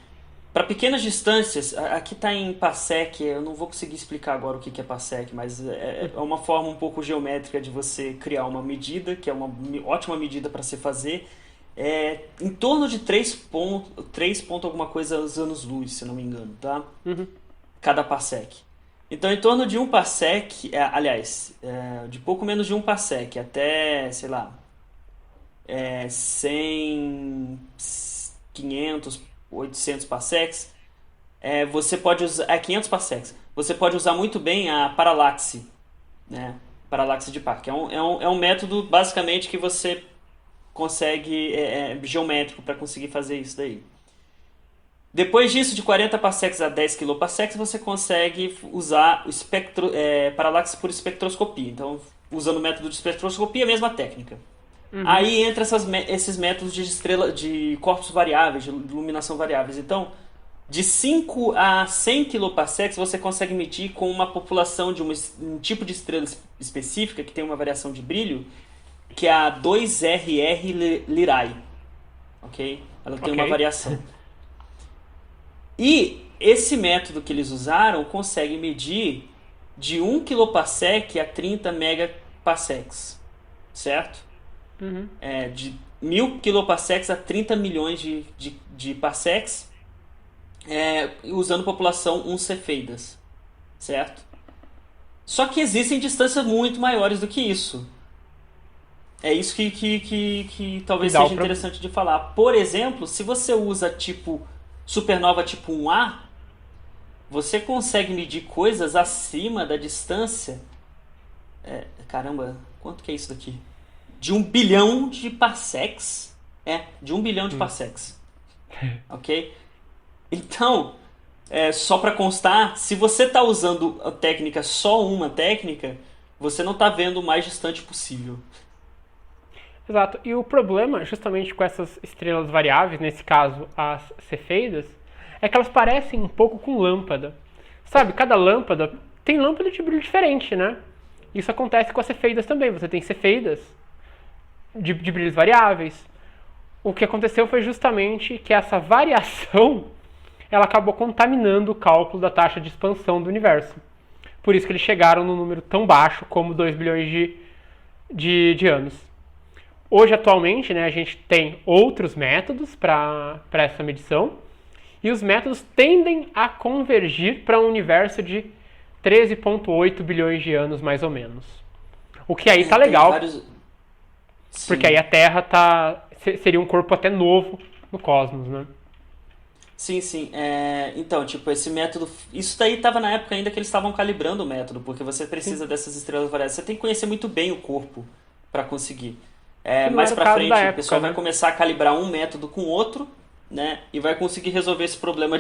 Speaker 1: para pequenas distâncias, aqui está em parsec, eu não vou conseguir explicar agora o que é parsec, mas é uma forma um pouco geométrica de você criar uma medida, que é uma ótima medida para se fazer, em torno de 3 ponto alguma coisa anos-luz, se não me engano, tá? Cada parsec. Então, em torno de um parsec, de pouco menos de um parsec até, sei lá, 100, 500, 800 parsecs, você pode usar, 500 parsecs, você pode usar muito bem a paralaxe, né? Paralaxe de Park. É um método, basicamente, que você consegue, geométrico para conseguir fazer isso daí. Depois disso, de 40 parsecs a 10 kiloparsecs, você consegue usar o paralaxe por espectroscopia. Então, usando o método de espectroscopia, a mesma técnica. Aí entra esses métodos de corpos variáveis, de iluminação variáveis. Então, de 5 a 100 kiloparsecs você consegue medir com uma população de um tipo de estrela específica que tem uma variação de brilho, que é a 2RR Lyrae. Ok? Ela tem uma variação. E esse método que eles usaram consegue medir de 1 kiloparsec a 30 megaparsecs. Certo? De 1000 kiloparsecs a 30 milhões de parsecs, usando população 1 cefeidas, certo? Só que existem distâncias muito maiores do que isso. É isso que talvez seja interessante de falar. Por exemplo, se você usa tipo supernova tipo 1A, você consegue medir coisas acima da distância. Caramba, quanto que é isso daqui? De 1 bilhão de parsecs. De 1 bilhão de parsecs. Ok? Então, só para constar, se você está usando a técnica, só uma técnica, você não está vendo o mais distante possível.
Speaker 2: Exato. E o problema, justamente com essas estrelas variáveis, nesse caso as cefeidas, é que elas parecem um pouco com lâmpada. Sabe, cada lâmpada tem lâmpada de brilho diferente, né? Isso acontece com as cefeidas também. Você tem cefeidas de brilhos variáveis. O que aconteceu foi justamente que essa variação ela acabou contaminando o cálculo da taxa de expansão do universo. Por isso que eles chegaram num número tão baixo como 2 bilhões de anos. Hoje, atualmente, né, a gente tem outros métodos para essa medição, e os métodos tendem a convergir para um universo de 13,8 bilhões de anos, mais ou menos. O que aí tá legal, porque aí a Terra seria um corpo até novo no cosmos, né?
Speaker 1: Sim. Então, tipo, esse método... Isso daí estava na época ainda que eles estavam calibrando o método, porque você precisa dessas estrelas variáveis. Você tem que conhecer muito bem o corpo para conseguir. Mais pra frente, o pessoal vai começar a calibrar um método com outro, né? E vai conseguir resolver esse problema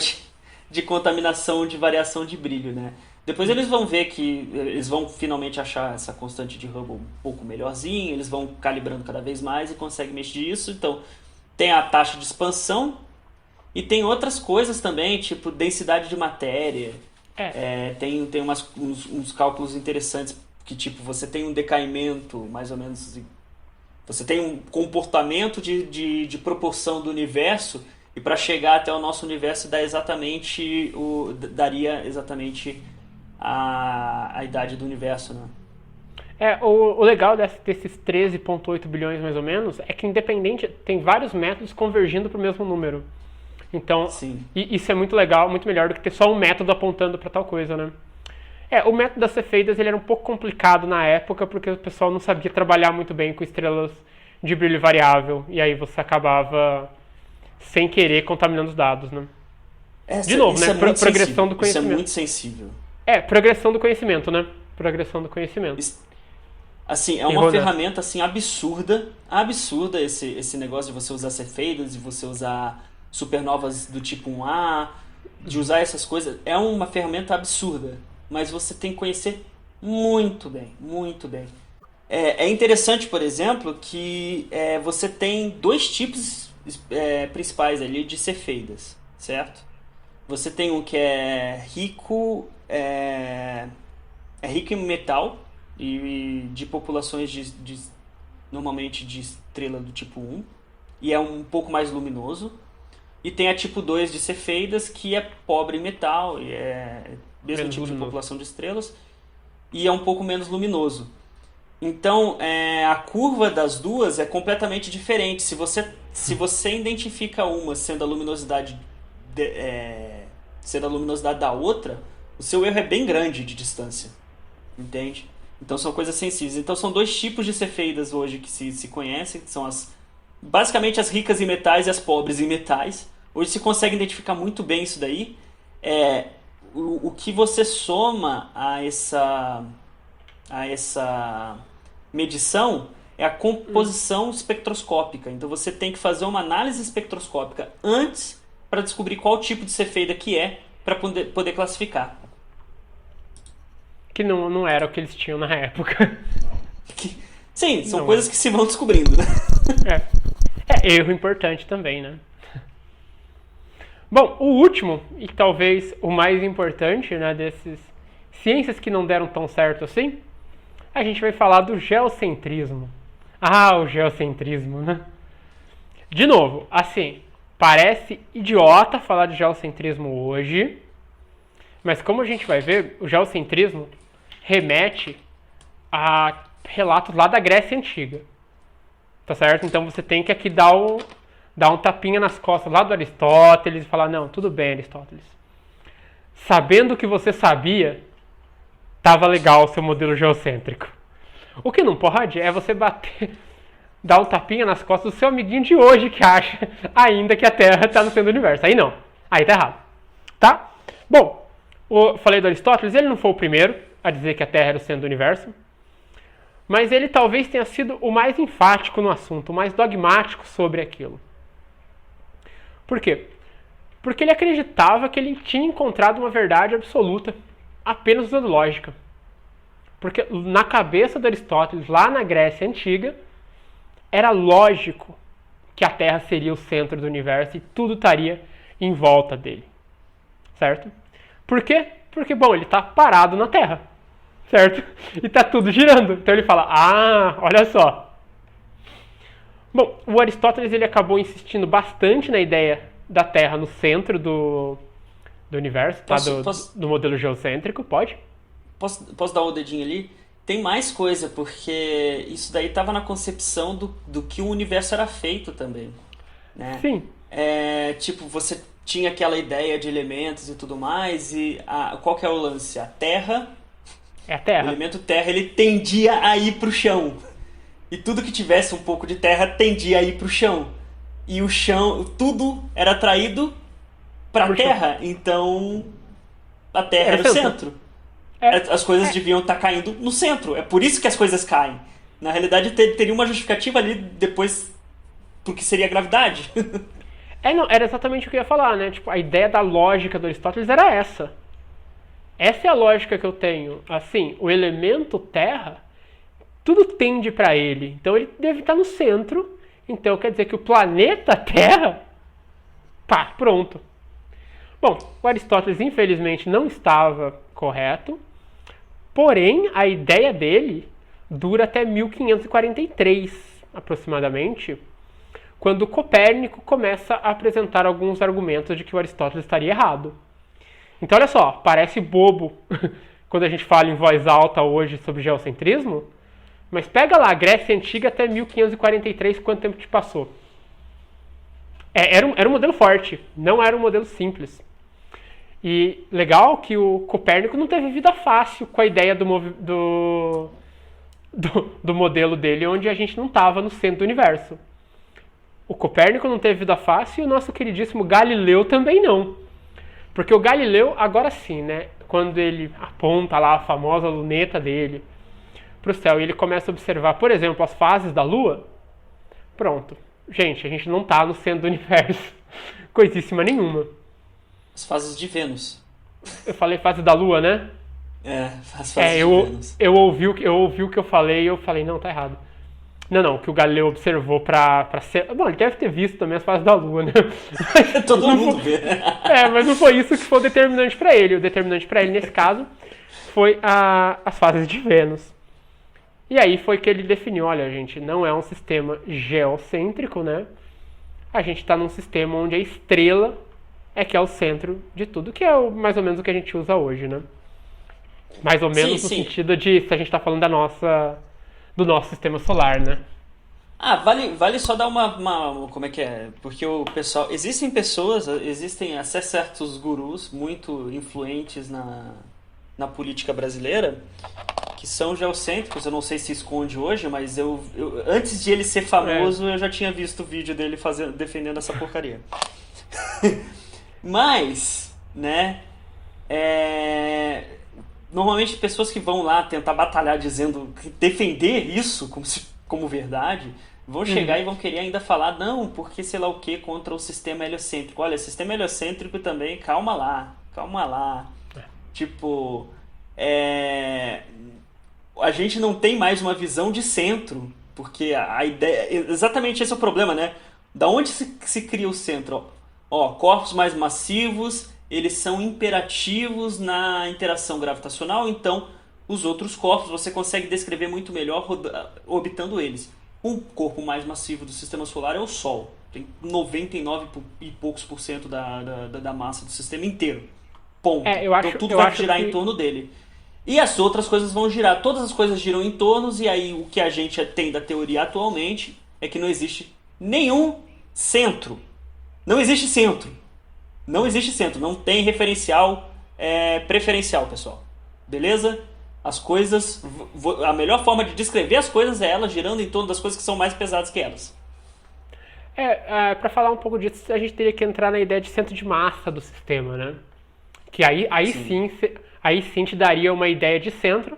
Speaker 1: de contaminação, de variação de brilho, né? Depois eles vão ver que eles vão finalmente achar essa constante de Hubble um pouco melhorzinho, eles vão calibrando cada vez mais e conseguem mexer isso. Então, tem a taxa de expansão e tem outras coisas também, tipo densidade de matéria. Tem uns cálculos interessantes que, tipo, você tem um decaimento, mais ou menos... Você tem um comportamento de proporção do universo, e para chegar até o nosso universo daria exatamente a idade do universo, né?
Speaker 2: O legal desses 13,8 bilhões mais ou menos é que independente, tem vários métodos convergindo para o mesmo número. Então, isso é muito legal, muito melhor do que ter só um método apontando para tal coisa, né? O método das cefeidas ele era um pouco complicado na época, porque o pessoal não sabia trabalhar muito bem com estrelas de brilho variável, e aí você acabava, sem querer, contaminando os dados, né? De novo, né? Progressão do conhecimento.
Speaker 1: Isso é muito sensível.
Speaker 2: Progressão do conhecimento, né? Progressão do conhecimento.
Speaker 1: Assim, é uma ferramenta assim, absurda esse negócio de você usar cefeidas, de você usar supernovas do tipo 1A, de usar essas coisas. É uma ferramenta absurda. Mas você tem que conhecer muito bem, muito bem. É interessante, por exemplo, que você tem dois tipos principais ali de cefeidas, certo? Você tem um que é rico em metal e de populações normalmente de estrela do tipo 1, e é um pouco mais luminoso. E tem a tipo 2 de cefeidas, que é pobre em metal, e mesmo tipo de população de estrelas, e é um pouco menos luminoso. Então, a curva das duas é completamente diferente. Se você identifica uma sendo a luminosidade da outra, o seu erro é bem grande de distância, entende? Então são coisas sensíveis. Então são dois tipos de cefeidas hoje que se conhecem, que são basicamente as ricas em metais e as pobres em metais. Hoje se consegue identificar muito bem isso daí. O que você soma a essa medição é a composição espectroscópica. Então você tem que fazer uma análise espectroscópica antes para descobrir qual tipo de cefeida que é para poder classificar.
Speaker 2: Que não era o que eles tinham na época.
Speaker 1: Sim, são
Speaker 2: Não
Speaker 1: coisas que se vão descobrindo, né?
Speaker 2: Erro importante também, né? Bom, o último, e talvez o mais importante, né, desses ciências que não deram tão certo assim, a gente vai falar do geocentrismo. Ah, o geocentrismo, né? De novo, assim, parece idiota falar de geocentrismo hoje, mas como a gente vai ver, o geocentrismo remete a relatos lá da Grécia Antiga. Tá certo? Então você tem que aqui dar um tapinha nas costas lá do Aristóteles e falar, não, tudo bem, Aristóteles. Sabendo o que você sabia, tava legal o seu modelo geocêntrico. O que não pode é você dar um tapinha nas costas do seu amiguinho de hoje que acha ainda que a Terra está no centro do universo. Aí não. Aí tá errado. Tá? Bom, falei do Aristóteles, ele não foi o primeiro a dizer que a Terra era o centro do universo. Mas ele talvez tenha sido o mais enfático no assunto, o mais dogmático sobre aquilo. Por quê? Porque ele acreditava que ele tinha encontrado uma verdade absoluta, apenas usando lógica. Porque na cabeça de Aristóteles, lá na Grécia Antiga, era lógico que a Terra seria o centro do universo e tudo estaria em volta dele. Certo? Por quê? Porque, bom, ele está parado na Terra. Certo? E tá tudo girando. Então ele fala, olha só. Bom, o Aristóteles ele acabou insistindo bastante na ideia da Terra no centro do universo, tá? Do modelo geocêntrico, pode?
Speaker 1: Posso dar o dedinho ali? Tem mais coisa, porque isso daí estava na concepção do que o universo era feito também. Né?
Speaker 2: Sim.
Speaker 1: Tipo, você tinha aquela ideia de elementos e tudo mais, e qual que é o lance? A Terra...
Speaker 2: É a Terra.
Speaker 1: O elemento terra, ele tendia a ir pro chão. E tudo que tivesse um pouco de terra tendia a ir pro chão. E o chão, tudo era atraído pra terra. Então, a terra era o centro. As coisas deviam estar caindo no centro. É por isso que as coisas caem. Na realidade, teria uma justificativa ali depois pro que seria a gravidade.
Speaker 2: Não, era exatamente o que eu ia falar, né? Tipo, a ideia da lógica do Aristóteles era essa. Essa é a lógica que eu tenho. Assim, o elemento terra, tudo tende para ele. Então ele deve estar no centro. Então quer dizer que o planeta Terra, pronto. Bom, o Aristóteles infelizmente não estava correto. Porém, a ideia dele dura até 1543, aproximadamente, quando Copérnico começa a apresentar alguns argumentos de que o Aristóteles estaria errado. Então, olha só, parece bobo quando a gente fala em voz alta hoje sobre geocentrismo, mas pega lá, Grécia Antiga até 1543, quanto tempo te passou? Era um modelo forte, não era um modelo simples. E legal que o Copérnico não teve vida fácil com a ideia do modelo dele, onde a gente não estava no centro do universo. O Copérnico não teve vida fácil e o nosso queridíssimo Galileu também não. Porque o Galileu, agora sim, né, quando ele aponta lá a famosa luneta dele para o céu e ele começa a observar, por exemplo, as fases da Lua, pronto. Gente, a gente não está no centro do universo. Coisíssima nenhuma.
Speaker 1: As fases de Vênus.
Speaker 2: Eu falei fase da Lua, né?
Speaker 1: As fases de Vênus.
Speaker 2: Eu ouvi o que eu falei e eu falei, não, tá errado. Não, que o Galileu observou pra ser... Bom, ele deve ter visto também as fases da Lua, né?
Speaker 1: Todo mundo vê.
Speaker 2: Mas não foi isso que foi o determinante pra ele. O determinante pra ele, nesse caso, foi as fases de Vênus. E aí foi que ele definiu, olha, gente, não é um sistema geocêntrico, né? A gente tá num sistema onde a estrela que é o centro de tudo, que é mais ou menos o que a gente usa hoje, né? Mais ou menos no sentido de, se a gente tá falando do nosso sistema solar, né?
Speaker 1: Vale só dar uma como é que é? Porque o pessoal... Existem até certos gurus muito influentes na política brasileira que são geocêntricos. Eu não sei se esconde hoje, mas eu antes de ele ser famoso, eu já tinha visto o vídeo dele defendendo essa porcaria. Mas, né, normalmente pessoas que vão lá tentar batalhar defender isso como verdade, vão chegar e vão querer ainda falar, não, porque sei lá o que contra o sistema heliocêntrico. Olha, sistema heliocêntrico também, calma lá. Tipo, a gente não tem mais uma visão de centro, porque a ideia, exatamente esse é o problema, né? Da onde se cria o centro? Ó, corpos mais massivos, eles são imperativos na interação gravitacional, então os outros corpos você consegue descrever muito melhor orbitando eles. Um corpo mais massivo do sistema solar é o Sol. Tem 99 e poucos por cento da massa do sistema inteiro. Ponto. Então tudo vai girar em torno dele. E as outras coisas vão girar. Todas as coisas giram em torno, e aí o que a gente tem da teoria atualmente é que não existe nenhum centro. Não existe centro. Não tem referencial preferencial, pessoal. Beleza? As coisas... A melhor forma de descrever as coisas é elas girando em torno das coisas que são mais pesadas que elas.
Speaker 2: Para falar um pouco disso, a gente teria que entrar na ideia de centro de massa do sistema, né? Que aí sim te daria uma ideia de centro,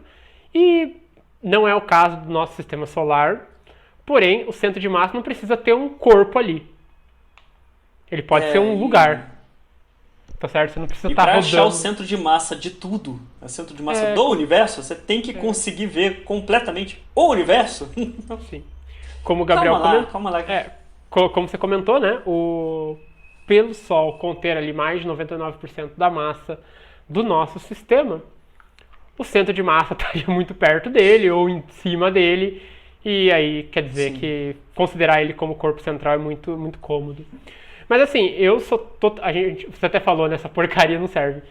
Speaker 2: e não é o caso do nosso sistema solar, porém o centro de massa não precisa ter um corpo ali. Ele pode ser um lugar. Tá certo? Você não precisa estar rodando.
Speaker 1: E para achar o centro de massa de tudo, o centro de massa do universo, você tem que conseguir ver completamente o universo.
Speaker 2: Sim. Como o Gabriel comentou.
Speaker 1: Calma lá.
Speaker 2: Como você comentou, né? Pelo Sol conter ali mais de 99% da massa do nosso sistema, o centro de massa estaria muito perto dele ou em cima dele, e aí quer dizer que considerar ele como corpo central é muito, muito cômodo. Mas assim, você até falou, nessa porcaria não serve.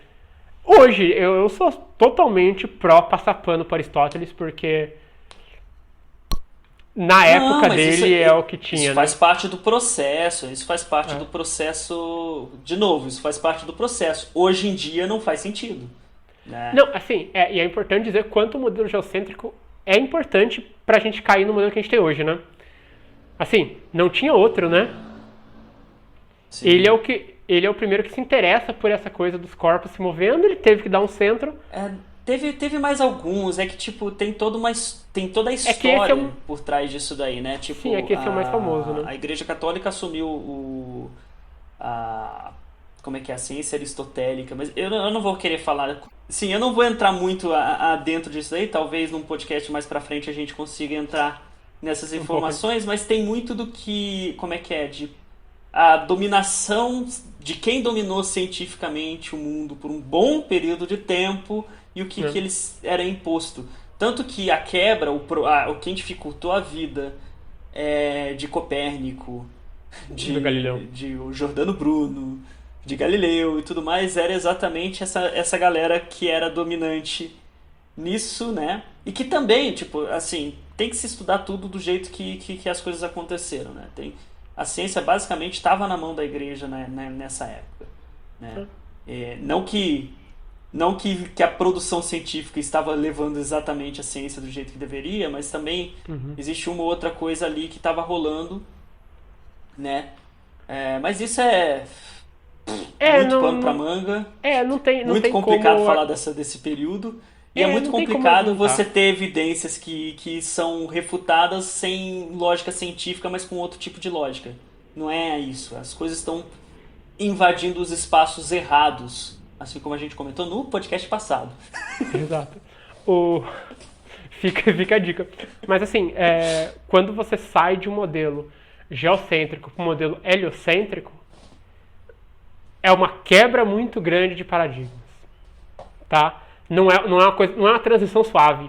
Speaker 2: Hoje, eu sou totalmente pró passar pano para Aristóteles, porque na época dele é o que tinha.
Speaker 1: Isso faz parte do processo, isso faz parte do processo. De novo, isso faz parte do processo. Hoje em dia não faz sentido. Né?
Speaker 2: Não, assim, e é importante dizer quanto o modelo geocêntrico é importante pra gente cair no modelo que a gente tem hoje, né? Assim, não tinha outro, né? Sim. Ele é o primeiro que se interessa por essa coisa dos corpos se movendo, ele teve que dar um centro.
Speaker 1: Teve mais alguns, que tipo, tem toda a história por trás disso daí, né? Tipo,
Speaker 2: sim, esse é o mais famoso, né?
Speaker 1: A Igreja Católica assumiu como é que é, a ciência aristotélica, mas eu não vou querer falar. Sim, eu não vou entrar muito dentro disso daí, talvez num podcast mais pra frente a gente consiga entrar nessas informações, mas tem muito do que, como é que é, a dominação de quem dominou cientificamente o mundo por um bom período de tempo e o que eles era imposto. Tanto que a quebra, o que dificultou a vida de Copérnico, de Giordano Bruno, de Galileu e tudo mais, era exatamente essa galera que era dominante nisso, né? E que também, tipo, assim, tem que se estudar tudo do jeito que as coisas aconteceram, né? A ciência basicamente estava na mão da igreja, né, nessa época. Né? Não que a produção científica estava levando exatamente a ciência do jeito que deveria, mas também existe uma ou outra coisa ali que estava rolando. Né? Mas isso muito pano pra manga.
Speaker 2: Não tem
Speaker 1: muito complicado falar desse período. E é muito complicado você ter evidências que são refutadas sem lógica científica, mas com outro tipo de lógica. Não é isso. As coisas estão invadindo os espaços errados, assim como a gente comentou no podcast passado.
Speaker 2: Exato. Fica a dica. Mas assim, quando você sai de um modelo geocêntrico para um modelo heliocêntrico, é uma quebra muito grande de paradigmas. Tá? Não é uma transição suave.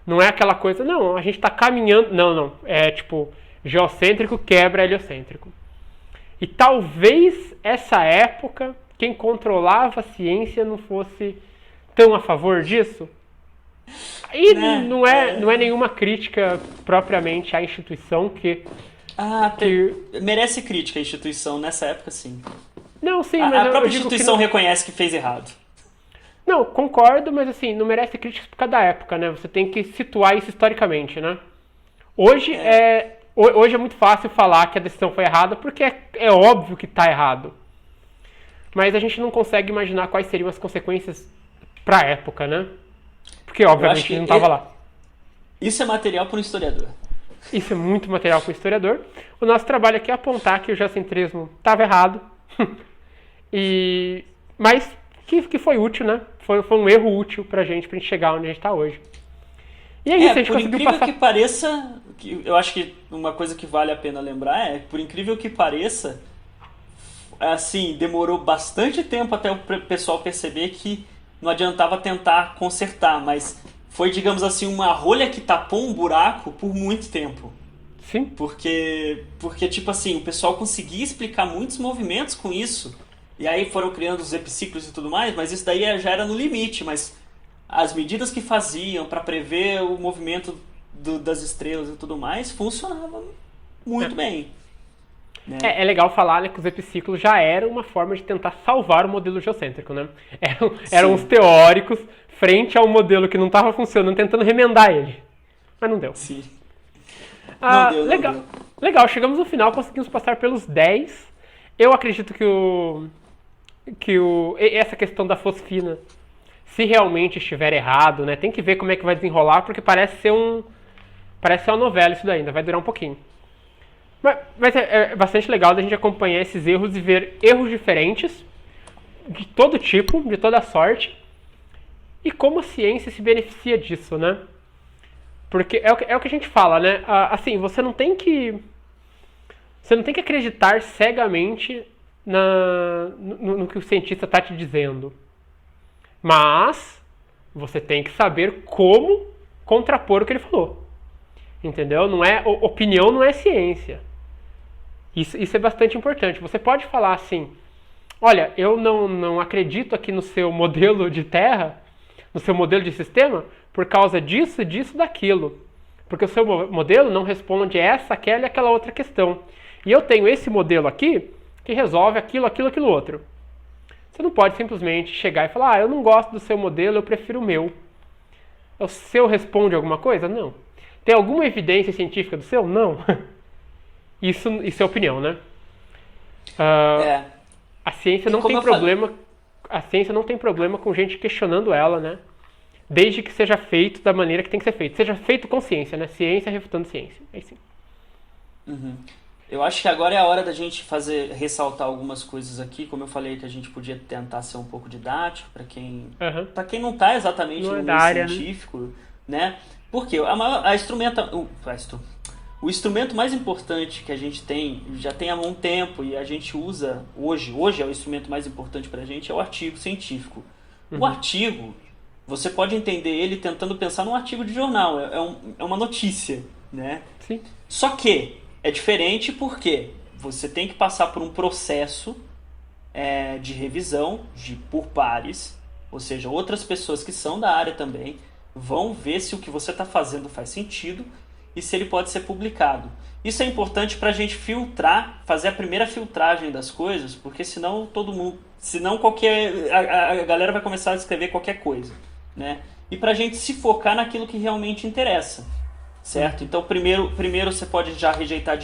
Speaker 2: Não é aquela coisa, não, a gente está caminhando. Não. É tipo, geocêntrico quebra heliocêntrico. E talvez essa época, quem controlava a ciência não fosse tão a favor disso. E não é nenhuma crítica propriamente à instituição
Speaker 1: merece crítica a instituição nessa época, sim.
Speaker 2: Não, sim,
Speaker 1: mas a própria
Speaker 2: instituição
Speaker 1: reconhece que fez errado.
Speaker 2: Não, concordo, mas assim, não merece críticas por causa da época, né? Você tem que situar isso historicamente, né? Hoje é muito fácil falar que a decisão foi errada, porque é óbvio que está errado. Mas a gente não consegue imaginar quais seriam as consequências para a época, né? Porque, obviamente, a gente não estava lá.
Speaker 1: Isso é material para um historiador.
Speaker 2: Isso é muito material para o historiador. O nosso trabalho aqui é apontar que o geocentrismo estava errado, mas que foi útil, né? Foi um erro útil para a gente chegar onde a gente está hoje. E é isso, a gente
Speaker 1: por
Speaker 2: conseguiu
Speaker 1: incrível
Speaker 2: passar...
Speaker 1: que pareça, eu acho que uma coisa que vale a pena lembrar é, por incrível que pareça, assim, demorou bastante tempo até o pessoal perceber que não adiantava tentar consertar, mas foi, digamos assim, uma rolha que tapou um buraco por muito tempo.
Speaker 2: Sim.
Speaker 1: Porque, tipo assim, o pessoal conseguia explicar muitos movimentos com isso, e aí foram criando os epiciclos e tudo mais, mas isso daí já era no limite, mas as medidas que faziam para prever o movimento das estrelas e tudo mais funcionavam muito bem. Né?
Speaker 2: É legal falar, né, que os epiciclos já eram uma forma de tentar salvar o modelo geocêntrico, né? Eram os teóricos frente ao modelo que não estava funcionando, tentando remendar ele. Mas não deu.
Speaker 1: Sim.
Speaker 2: Legal.
Speaker 1: Não deu.
Speaker 2: Legal, chegamos no final, conseguimos passar pelos 10. Eu acredito que essa questão da fosfina, se realmente estiver errado, né, tem que ver como é que vai desenrolar, porque parece ser uma novela isso daí, ainda vai durar um pouquinho. Mas é bastante legal da gente acompanhar esses erros e ver erros diferentes, de todo tipo, de toda sorte, e como a ciência se beneficia disso, né? Porque é o que a gente fala, né? Assim, você não tem que acreditar cegamente no que o cientista está te dizendo. Mas você tem que saber como contrapor o que ele falou. Entendeu? Opinião não é ciência. Isso é bastante importante. Você pode falar assim, olha, eu não acredito aqui no seu modelo de terra, no seu modelo de sistema, por causa disso, disso, daquilo. Porque o seu modelo não responde essa, aquela e aquela outra questão. E eu tenho esse modelo aqui que resolve aquilo, aquilo, aquilo outro. Você não pode simplesmente chegar e falar, eu não gosto do seu modelo, eu prefiro o meu. O seu responde alguma coisa? Não. Tem alguma evidência científica do seu? Não. Isso é opinião, né? A ciência não tem problema. A ciência não tem problema com gente questionando ela, né? Desde que seja feito da maneira que tem que ser feito. Seja feito com ciência, né? Ciência refutando ciência. É assim.
Speaker 1: Uhum. Eu acho que agora é a hora da gente ressaltar algumas coisas aqui, como eu falei que a gente podia tentar ser um pouco didático para quem não está exatamente no meio científico, né? Porque o instrumento mais importante que a gente tem, já tem há um tempo e a gente usa hoje é o instrumento mais importante para a gente, é o artigo científico. O artigo, você pode entender ele tentando pensar num artigo de jornal, é uma notícia, né?
Speaker 2: Sim.
Speaker 1: Só que é diferente porque você tem que passar por um processo de revisão por pares, ou seja, outras pessoas que são da área também vão ver se o que você está fazendo faz sentido e se ele pode ser publicado. Isso é importante para a gente filtrar, fazer a primeira filtragem das coisas, porque senão a galera vai começar a escrever qualquer coisa, né? E para a gente se focar naquilo que realmente interessa. Certo? Então, primeiro você pode já rejeitar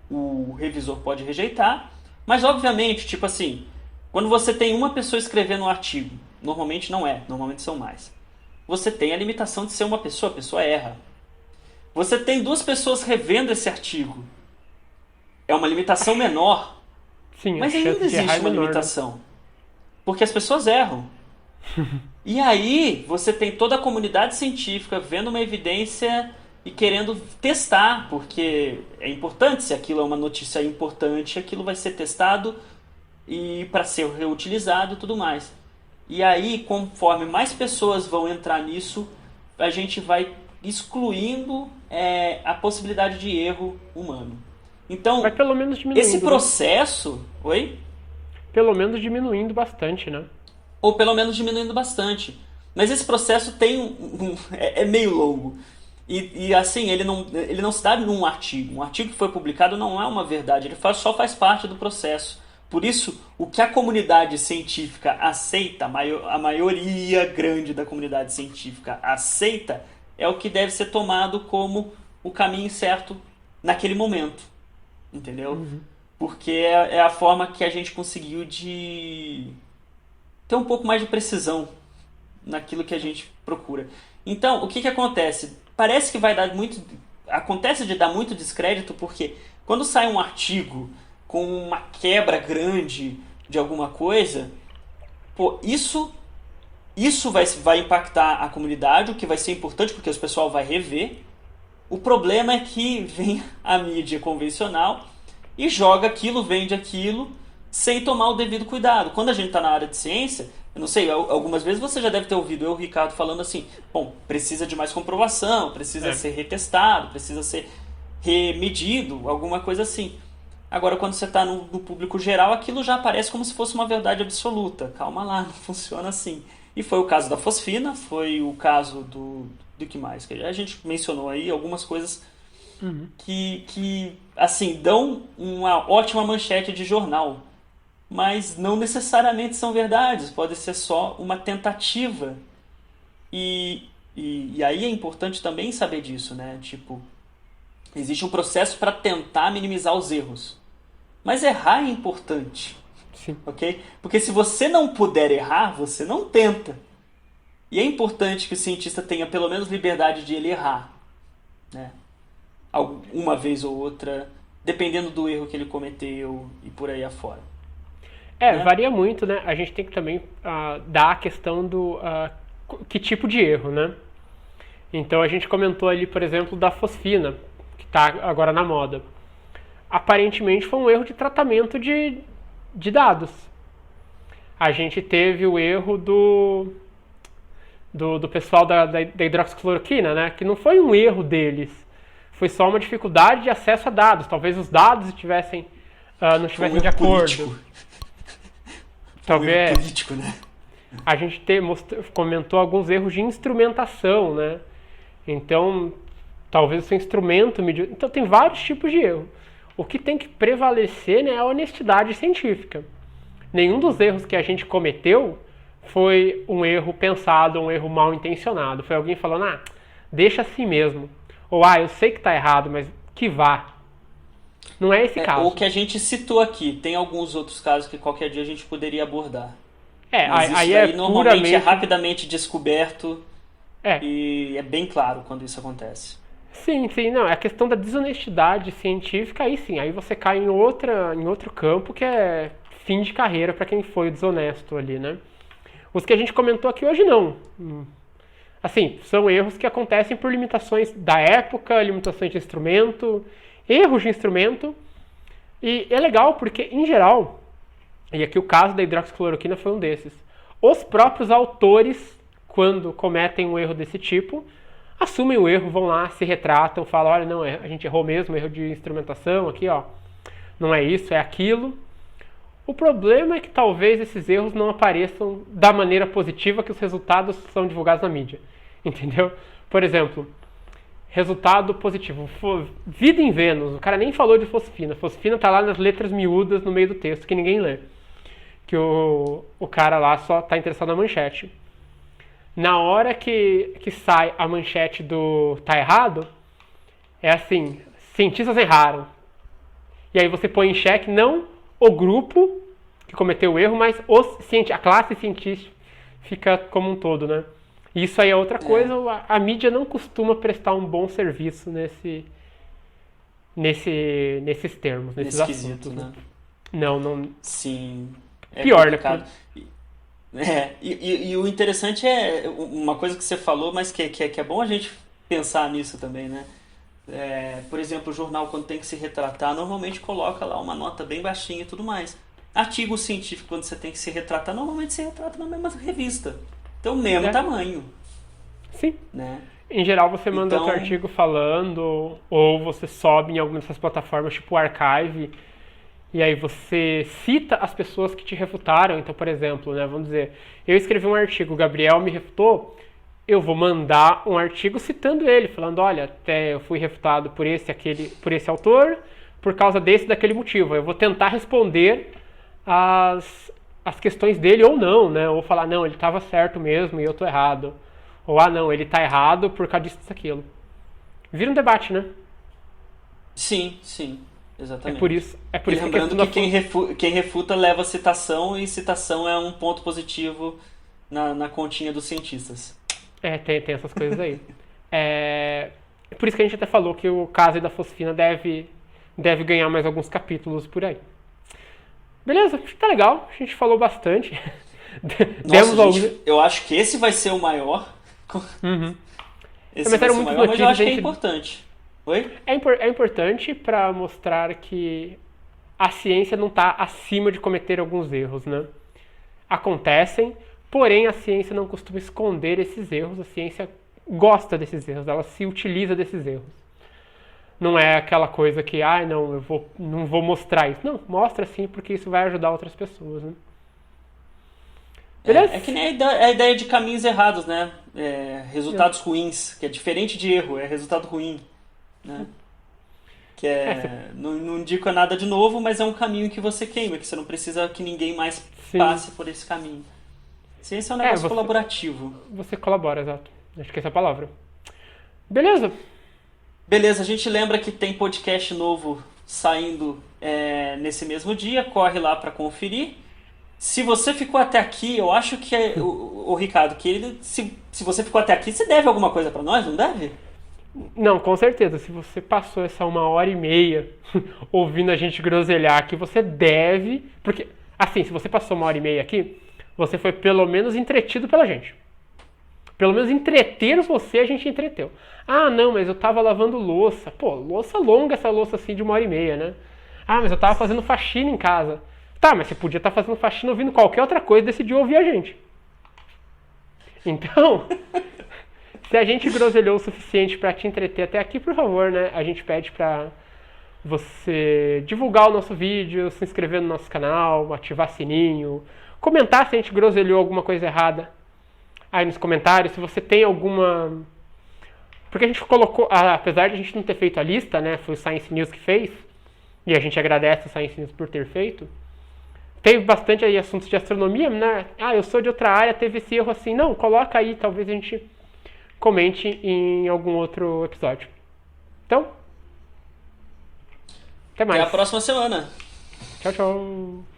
Speaker 1: o revisor pode rejeitar, mas obviamente, tipo assim, quando você tem uma pessoa escrevendo um artigo, normalmente são mais. Você tem a limitação de ser uma pessoa, a pessoa erra. Você tem duas pessoas revendo esse artigo. É uma limitação menor,
Speaker 2: Sim,
Speaker 1: mas ainda existe uma limitação. Né? Porque as pessoas erram. E aí você tem toda a comunidade científica vendo uma evidência e querendo testar, porque é importante, se aquilo é uma notícia importante, aquilo vai ser testado e para ser reutilizado e tudo mais. E aí, conforme mais pessoas vão entrar nisso, a gente vai excluindo a possibilidade de erro humano. Então,
Speaker 2: vai pelo menos diminuindo,
Speaker 1: esse processo... Né? Oi?
Speaker 2: Pelo menos diminuindo bastante, né?
Speaker 1: Ou pelo menos diminuindo bastante. Mas esse processo é meio longo. E assim, ele não se dá num artigo. Um artigo que foi publicado não é uma verdade, ele só faz parte do processo. Por isso, o que a comunidade científica aceita, a maioria grande da comunidade científica aceita, é o que deve ser tomado como o caminho certo naquele momento. Entendeu?
Speaker 2: Uhum.
Speaker 1: Porque é a forma que a gente conseguiu de ter um pouco mais de precisão naquilo que a gente procura. Então, o que acontece? Parece que vai dar muito acontece de dar muito descrédito porque quando sai um artigo com uma quebra grande de alguma coisa, pô, isso vai impactar a comunidade, o que vai ser importante porque o pessoal vai rever. O problema é que vem a mídia convencional e joga aquilo, vende aquilo, sem tomar o devido cuidado. Quando a gente está na área de ciência, eu não sei, algumas vezes você já deve ter ouvido eu, Ricardo, falando assim, bom, precisa de mais comprovação, precisa ser retestado, precisa ser remedido, alguma coisa assim. Agora, quando você está no público geral, aquilo já aparece como se fosse uma verdade absoluta. Calma lá, não funciona assim. E foi o caso da fosfina, foi o caso do que mais? Que a gente mencionou aí algumas coisas que assim, dão uma ótima manchete de jornal, mas não necessariamente são verdades, pode ser só uma tentativa. E aí é importante também saber disso, né? Tipo, existe um processo para tentar minimizar os erros. Mas errar é importante.
Speaker 2: Sim.
Speaker 1: Ok? Porque se você não puder errar, você não tenta. E é importante que o cientista tenha pelo menos liberdade de ele errar, né? Uma vez ou outra, dependendo do erro que ele cometeu e por aí afora. Né?
Speaker 2: Varia muito, né? A gente tem que também dar a questão do que tipo de erro, né? Então a gente comentou ali, por exemplo, da fosfina, que está agora na moda. Aparentemente foi um erro de tratamento de dados. A gente teve o erro do pessoal da hidroxicloroquina, né? Que não foi um erro deles, foi só uma dificuldade de acesso a dados. Talvez os dados não estivessem de acordo.
Speaker 1: Político.
Speaker 2: Talvez.
Speaker 1: Político, né?
Speaker 2: A gente comentou alguns erros de instrumentação, né? Então, talvez o seu instrumento mediu. Então, tem vários tipos de erro. O que tem que prevalecer, né, é a honestidade científica. Nenhum dos erros que a gente cometeu foi um erro pensado, um erro mal intencionado. Foi alguém falando, deixa assim mesmo. Ou, eu sei que está errado, mas que vá. Não é esse caso.
Speaker 1: O que a gente citou aqui, tem alguns outros casos que qualquer dia a gente poderia abordar.
Speaker 2: Mas
Speaker 1: isso
Speaker 2: aí
Speaker 1: normalmente
Speaker 2: puramente...
Speaker 1: é rapidamente descoberto e é bem claro quando isso acontece.
Speaker 2: Sim, não, é a questão da desonestidade científica, aí sim, aí você cai em outro campo que é fim de carreira para quem foi desonesto ali, né? Os que a gente comentou aqui hoje não. Assim, são erros que acontecem por limitações da época, limitações de instrumento, erros de instrumento, e é legal porque, em geral, e aqui o caso da hidroxicloroquina foi um desses, os próprios autores, quando cometem um erro desse tipo, assumem o erro, vão lá, se retratam, falam, olha, não, a gente errou mesmo, erro de instrumentação aqui, ó, não é isso, é aquilo. O problema é que talvez esses erros não apareçam da maneira positiva que os resultados são divulgados na mídia, entendeu? Por exemplo, resultado positivo, vida em Vênus, o cara nem falou de fosfina, fosfina tá lá nas letras miúdas no meio do texto que ninguém lê, que o cara lá só tá interessado na manchete. Na hora que sai a manchete do tá errado, é assim, cientistas erraram. E aí você põe em xeque não o grupo que cometeu o erro, mas a classe científica como um todo, né? E isso aí é outra coisa, a mídia não costuma prestar um bom serviço nesses termos, nesses assuntos. Né? Não.
Speaker 1: Sim.
Speaker 2: Pior, né?
Speaker 1: E o interessante é uma coisa que você falou, mas que é bom a gente pensar nisso também, né? Por exemplo, o jornal, quando tem que se retratar, normalmente coloca lá uma nota bem baixinha e tudo mais. Artigo científico, quando você tem que se retratar, normalmente se retrata na mesma revista. Então, o mesmo tamanho.
Speaker 2: Sim.
Speaker 1: Né?
Speaker 2: Em geral, você manda outro artigo falando, ou você sobe em alguma dessas plataformas, tipo o Archive, e aí você cita as pessoas que te refutaram. Então, por exemplo, né, vamos dizer, eu escrevi um artigo, o Gabriel me refutou, eu vou mandar um artigo citando ele, falando, olha, até eu fui refutado por esse autor, por causa daquele motivo. Eu vou tentar responder as questões dele ou não, né? Ou falar, não, ele estava certo mesmo e eu estou errado. Ou, não, ele está errado por causa disso, daquilo. Vira um debate, né?
Speaker 1: Sim, exatamente.
Speaker 2: É por isso
Speaker 1: e lembrando que quem refuta leva citação, e citação é um ponto positivo na continha dos cientistas.
Speaker 2: Tem essas coisas aí. Por isso que a gente até falou que o caso da fosfina deve ganhar mais alguns capítulos por aí. Beleza, acho que tá legal. A gente falou bastante.
Speaker 1: Nossa, gente, eu acho que esse vai ser o maior.
Speaker 2: Uhum.
Speaker 1: Esse vai ser o maior, mas eu acho que é importante. Oi?
Speaker 2: É importante para mostrar que a ciência não está acima de cometer alguns erros, né? Acontecem, porém a ciência não costuma esconder esses erros. A ciência gosta desses erros, ela se utiliza desses erros. Não é aquela coisa que, não, não vou mostrar isso. Não, mostra sim, porque isso vai ajudar outras pessoas, né?
Speaker 1: É que nem a ideia de caminhos errados, né? Resultados ruins, que é diferente de erro, é resultado ruim, né? Que não indica nada de novo, mas é um caminho que você queima, que você não precisa que ninguém mais passe por esse caminho. Ciência é um negócio colaborativo.
Speaker 2: Você colabora, exato. Acho que essa é a palavra. Beleza,
Speaker 1: a gente lembra que tem podcast novo saindo nesse mesmo dia, corre lá para conferir. Se você ficou até aqui, eu acho que o Ricardo, se você ficou até aqui, você deve alguma coisa para nós, não deve?
Speaker 2: Não, com certeza. Se você passou essa 1h30 ouvindo a gente groselhar aqui, você deve... Porque, assim, se você passou 1h30 aqui, você foi pelo menos entretido pela gente. Pelo menos entreter você, a gente entreteu. Não, mas eu tava lavando louça. Pô, louça longa, essa louça assim de 1h30, né? Mas eu tava fazendo faxina em casa. Tá, mas você podia estar fazendo faxina ouvindo qualquer outra coisa e decidiu ouvir a gente. Então, se a gente groselhou o suficiente para te entreter até aqui, por favor, né? A gente pede pra você divulgar o nosso vídeo, se inscrever no nosso canal, ativar sininho, comentar se a gente groselhou alguma coisa errada aí nos comentários, se você tem alguma... Porque a gente colocou, apesar de a gente não ter feito a lista, né? Foi o Science News que fez, e a gente agradece o Science News por ter feito. Teve bastante aí assuntos de astronomia, né? Eu sou de outra área, teve esse erro assim. Não, coloca aí, talvez a gente comente em algum outro episódio. Então, até mais.
Speaker 1: Até a próxima semana.
Speaker 2: Tchau, tchau.